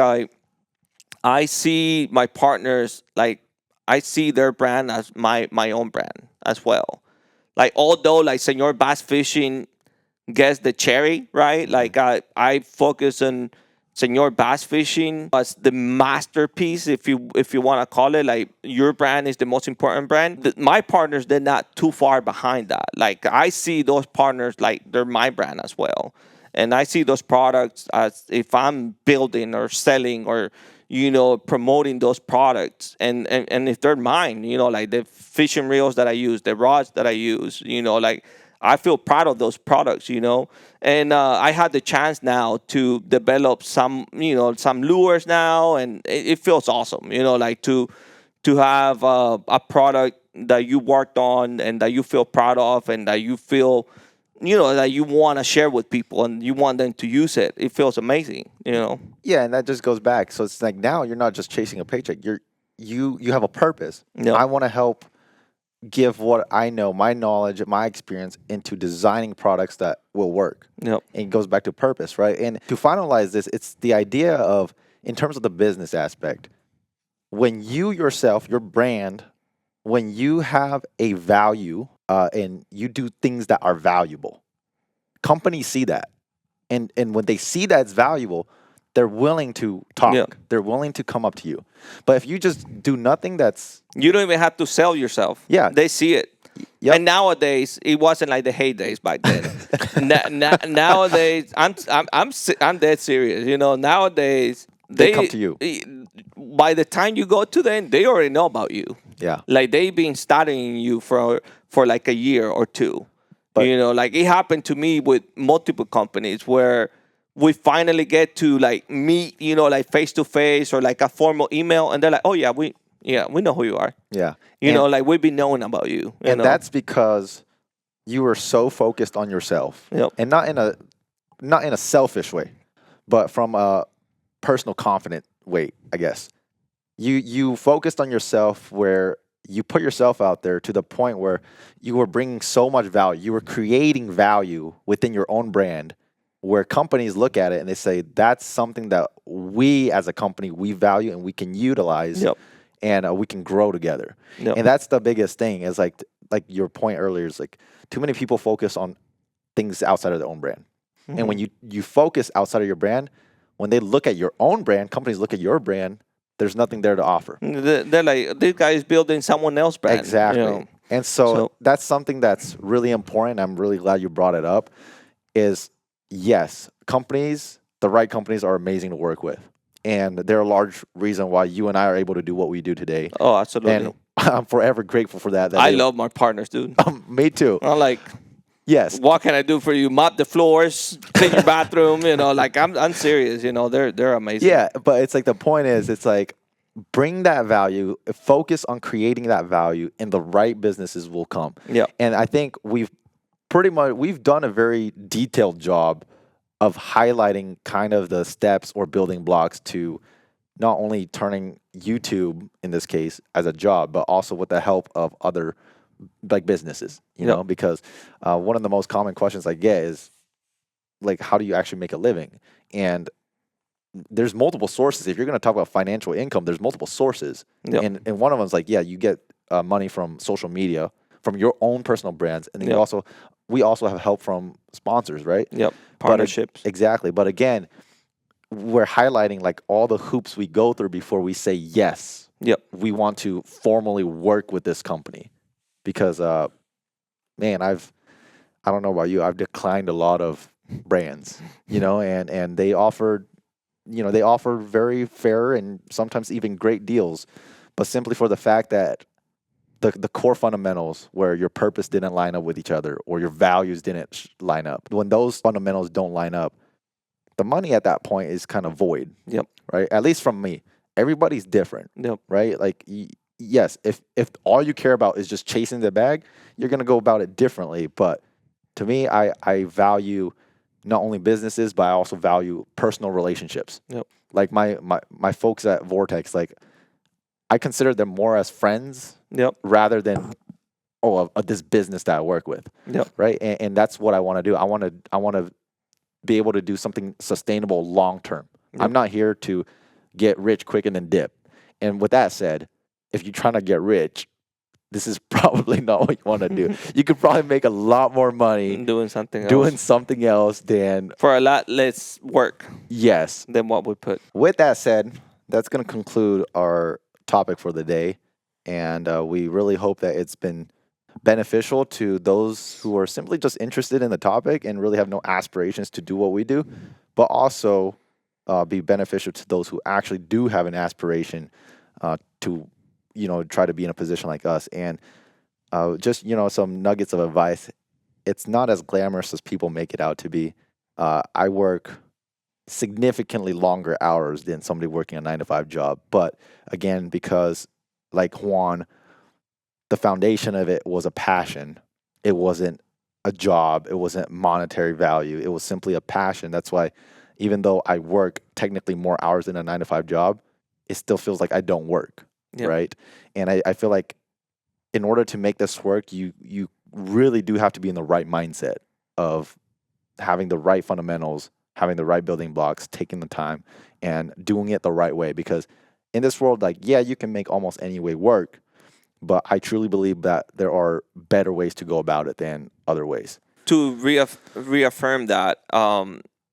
I see my partners, like, I see their brand as my own brand as well. Like, although like Senor Bass Fishing gets the cherry, right? Like, I focus on Senor Bass Fishing as the masterpiece, if you want to call it. Like, your brand is the most important brand. My partners, they're not too far behind that. Like, I see those partners like they're my brand as well. And I see those products as if I'm building or selling or, promoting those products. And if they're mine, like the fishing reels that I use, the rods that I use, like, I feel proud of those products, and I had the chance now to develop some lures now, and it feels awesome, like to have a product that you worked on and that you feel proud of and that you feel, that you want to share with people and you want them to use it. It feels amazing, Yeah, and that just goes back. So it's like, now you're not just chasing a paycheck. You have a purpose. Yep. I want to help give what I know, my knowledge, my experience, into designing products that will work. Yep. And it goes back to purpose, right? And to finalize this, it's the idea of, in terms of the business aspect, when you yourself, your brand, when you have a value and you do things that are valuable, companies see that. And when they see that it's valuable, they're willing to talk. Yeah. They're willing to come up to you. But if you just do nothing, you don't even have to sell yourself. Yeah. They see it. Yep. And nowadays, it wasn't like the heydays back then. Nowadays, I'm dead serious. Nowadays they come to you. By the time you go to them, they already know about you. Yeah. Like, they've been studying you for like a year or two. But, like, it happened to me with multiple companies where we finally get to like meet, like face to face or like a formal email, and they're like, oh yeah, we know who you are. Yeah. Like, we've been knowing about you. And that's because you were so focused on yourself. Yep. And not in a selfish way, but from a personal confident way, I guess. You focused on yourself, where you put yourself out there to the point where you were bringing so much value. You were creating value within your own brand, where companies look at it and they say, that's something that we as a company, we value and we can utilize. Yep. And we can grow together. Yep. And that's the biggest thing, is like your point earlier, is like, too many people focus on things outside of their own brand. Mm-hmm. And when you focus outside of your brand, when they look at your own brand, companies look at your brand, there's nothing there to offer. They're like, this guy is building someone else's brand. Exactly. And so that's something that's really important. I'm really glad you brought it up, is yes, companies, the right companies, are amazing to work with. And they're a large reason why you and I are able to do what we do today. Oh, absolutely. And I'm forever grateful for that. I love my partners, dude. Me too. I'm like, Yes. What can I do for you? Mop the floors, clean your bathroom. Like I'm serious. They're amazing. Yeah, but it's like the point is, it's like bring that value, focus on creating that value, and the right businesses will come. Yeah. And I think we've done a very detailed job of highlighting kind of the steps or building blocks to not only turning YouTube in this case as a job, but also with the help of other like businesses, because one of the most common questions I get is like, how do you actually make a living? And there's multiple sources. If you're going to talk about financial income, there's multiple sources. Yep. And one of them is like, yeah, you get money from social media, from your own personal brands. And then we also have help from sponsors, right? Yep. Partnerships. Exactly. But again, we're highlighting like all the hoops we go through before we say yes. Yep. We want to formally work with this company because, man, I don't know about you, I've declined a lot of brands, and they offer very fair and sometimes even great deals, but simply for the fact that the core fundamentals where your purpose didn't line up with each other or your values didn't line up. When those fundamentals don't line up, the money at that point is kind of void. Yep. Right? At least from me. Everybody's different. Yep. Right? Like, yes, if all you care about is just chasing the bag, you're going to go about it differently. But to me, I value not only businesses, but I also value personal relationships. Yep. Like my folks at Vortex, like I consider them more as friends. Yep. Rather than this business that I work with. Yep. Right. And that's what I want to do. I want to be able to do something sustainable long term. Yep. I'm not here to get rich quick and then dip. And with that said, if you're trying to get rich, this is probably not what you want to do. You could probably make a lot more money doing something else than for a lot less work. Yes. Than what we put. With that said, that's going to conclude our topic for the day. And we really hope that it's been beneficial to those who are simply just interested in the topic and really have no aspirations to do what we do, but also be beneficial to those who actually do have an aspiration to, try to be in a position like us. And just, some nuggets of advice. It's not as glamorous as people make it out to be. I work significantly longer hours than somebody working a 9-to-5 job. But again, because like Juan, the foundation of it was a passion. It wasn't a job. It wasn't monetary value. It was simply a passion. That's why even though I work technically more hours than a 9-to-5 job, it still feels like I don't work. Yep. Right. And I feel like in order to make this work, you really do have to be in the right mindset of having the right fundamentals, having the right building blocks, taking the time and doing it the right way. Because in this world, like, yeah, you can make almost any way work, but I truly believe that there are better ways to go about it than other ways. To reaffirm that,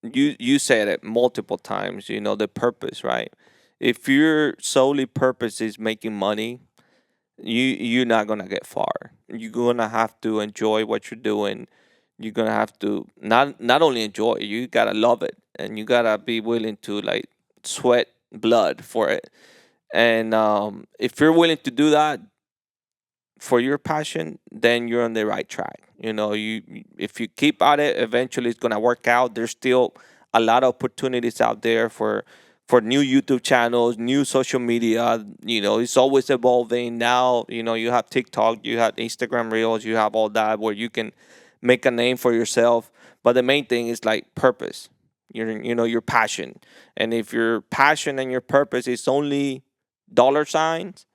you said it multiple times, the purpose, right? If your solely purpose is making money, you're not going to get far. You're going to have to enjoy what you're doing. You're going to have to not only enjoy it, you got to love it. And you got to be willing to like sweat blood for it. And if you're willing to do that for your passion, then you're on the right track. If you keep at it, eventually it's going to work out. There's still a lot of opportunities out there for new YouTube channels, new social media. It's always evolving. Now, you have TikTok, you have Instagram Reels, you have all that where you can make a name for yourself. But the main thing is like purpose, your passion. And if your passion and your purpose is only dollar signs,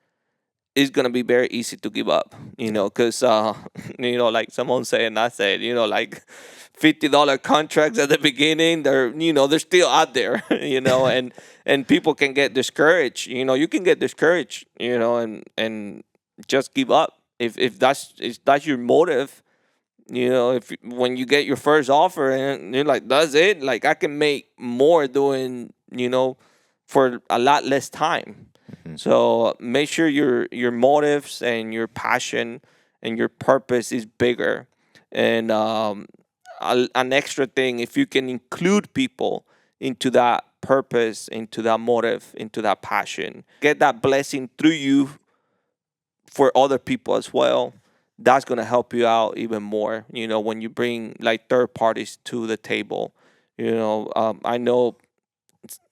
it's going to be very easy to give up, because, like someone said, and I said, like $50 contracts at the beginning, they're still out there, and people can get discouraged. You can get discouraged, and just give up. If that's your motive, if when you get your first offer and you're like, that's it, like I can make more doing, for a lot less time. Mm-hmm. So make sure your motives and your passion and your purpose is bigger. And an extra thing, if you can include people into that purpose, into that motive, into that passion, get that blessing through you for other people as well, that's gonna help you out even more. When you bring like third parties to the table. I know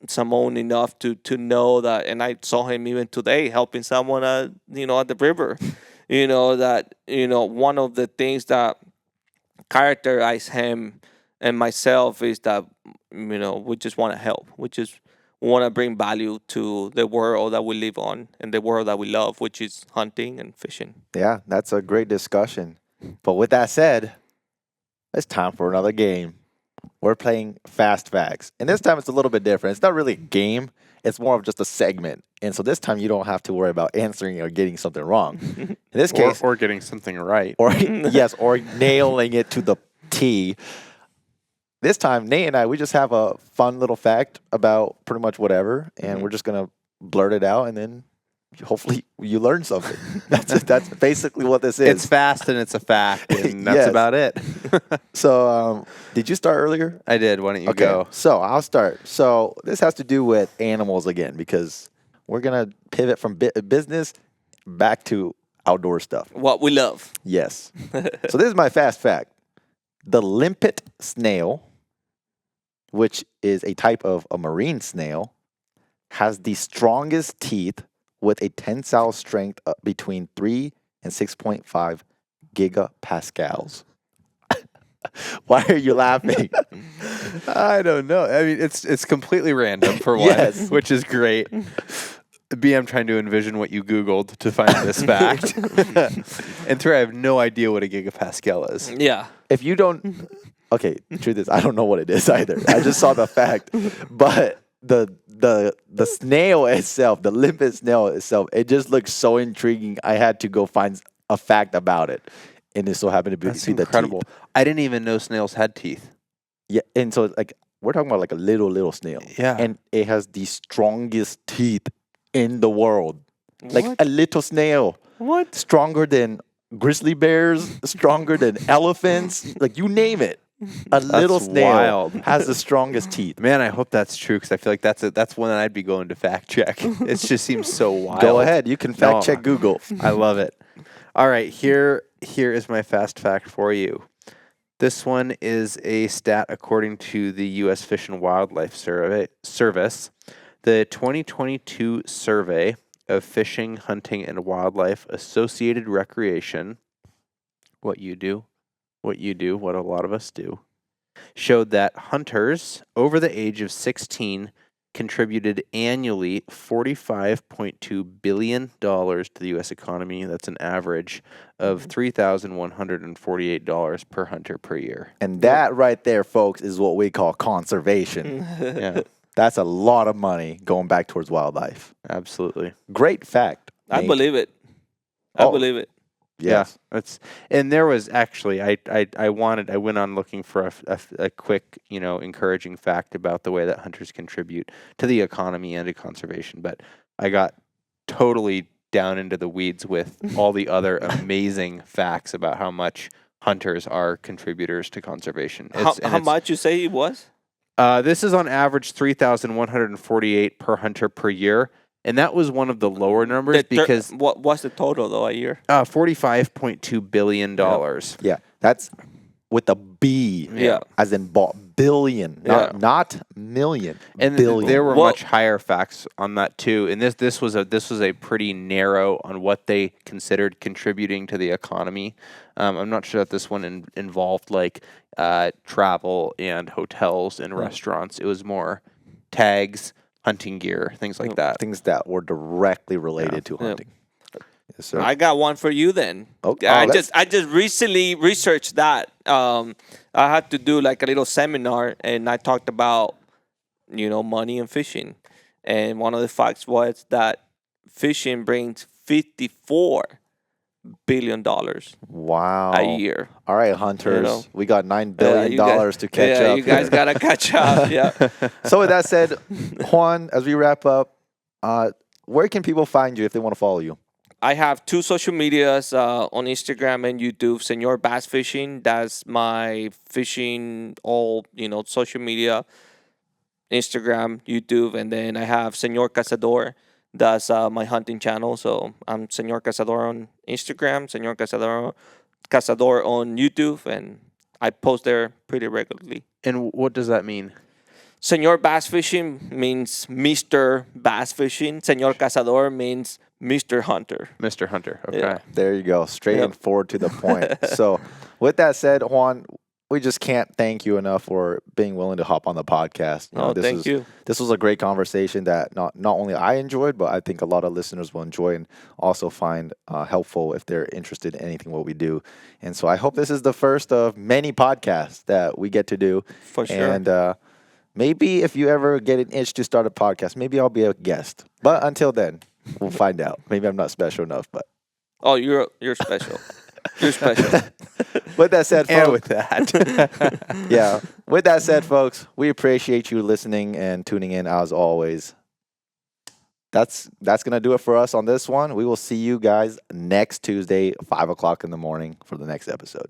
Simone enough to know that, and I saw him even today helping someone at the river. That one of the things that characterize him and myself is that we just want to help. We just want to bring value to the world that we live on and the world that we love, which is hunting and fishing. Yeah, that's a great discussion. But with that said, it's time for another game. We're playing Fast Facts. And this time it's a little bit different. It's not really a game. It's more of just a segment. And so this time you don't have to worry about answering or getting something wrong. In this case... Or getting something right. Or yes, or nailing it to the T. This time, Nate and I, we just have a fun little fact about pretty much whatever. And we're just going to blurt it out and then... hopefully you learn something. That's basically what this is. It's fast and it's a fact, and that's Yes. about it. So, did you start earlier? I did. Why don't you go? So I'll start. So this has to do with animals again because we're gonna pivot from business back to outdoor stuff. What we love. Yes. So this is my fast fact: the limpet snail, which is a type of a marine snail, has the strongest teeth with a tensile strength between 3 and 6.5 gigapascals. Why are you laughing? I don't know. I mean, it's completely random for one, Yes. which is great. B, I'm trying to envision what you Googled to find this fact. And 3, I have no idea what a gigapascal is. Yeah. If you don't, okay, truth is, I don't know what it is either. I just saw the fact, but the snail itself, the limpet snail itself, it just looks so intriguing. I had to go find a fact about it, and it so happened to be That's the incredible. teeth. I didn't even know snails had teeth. Yeah, and so like we're talking about like a little snail. Yeah. And it has the strongest teeth in the world. Like What? a little snail. What? Stronger than grizzly bears, stronger than elephants, like you name it. A little snail wild. has the strongest teeth. Man, I hope that's true because I feel like that's one that I'd be going to fact check. It just seems so wild. Go ahead, you can fact check Google. I love it. All right, here is my fast fact for you. This one is a stat according to the U.S. Fish and Wildlife Service. The 2022 survey of fishing, hunting, and wildlife associated recreation, what a lot of us do, showed that hunters over the age of 16 contributed annually $45.2 billion to the U.S. economy. That's an average of $3,148 per hunter per year. And that right there, folks, is what we call conservation. Yeah, That's a lot of money going back towards wildlife. absolutely. Great fact. I Nate. believe it. Oh. I believe it. Yes. Yeah, and there was actually I went on looking for a quick encouraging fact about the way that hunters contribute to the economy and to conservation, but I got totally down into the weeds with all the other amazing facts about how much hunters are contributors to conservation. How much you say it was? This is on average 3,148 per hunter per year. And that was one of the lower numbers because what's the total though a year? $45.2 billion. Yeah. That's with a B. Yeah. As in billion. Not million. And billion. there were much higher facts on that too. And this was a pretty narrow on what they considered contributing to the economy. I'm not sure that this one involved like travel and hotels and restaurants. It was more tags, hunting gear, things like that. Things that were directly related to hunting. Yes, sir. I got one for you then. Okay. I just recently researched that. I had to do like a little seminar and I talked about money and fishing. And one of the facts was that fishing brings $54 billion Wow. a year. All right, hunters. We got $9 billion to catch up. You guys gotta catch up. Yeah. So with that said, Juan, as we wrap up, where can people find you if they want to follow you? I have 2 social medias on Instagram and YouTube. Senor Bass Fishing. That's my fishing social media, Instagram, YouTube, and then I have Senor Cazador. That's my hunting channel. So I'm Senor Cazador on Instagram, Senor Cazador on YouTube, and I post there pretty regularly. And what does that mean? Senor Bass Fishing means Mr. Bass Fishing. Senor Cazador means Mr. Hunter. Mr. Hunter. Okay. Yeah. There you go. Straight and forward to the point. So, with that said, Juan, we just can't thank you enough for being willing to hop on the podcast. Thank you. This was a great conversation that not only I enjoyed, but I think a lot of listeners will enjoy and also find helpful if they're interested in anything what we do. And so I hope this is the first of many podcasts that we get to do. For sure. And maybe if you ever get an itch to start a podcast, maybe I'll be a guest. But until then, we'll find out. Maybe I'm not special enough, but. Oh, you're special. You're special. With that said, folks. And with that. Yeah. With that said, folks, we appreciate you listening and tuning in as always. That's going to do it for us on this one. We will see you guys next Tuesday, 5 o'clock in the morning for the next episode.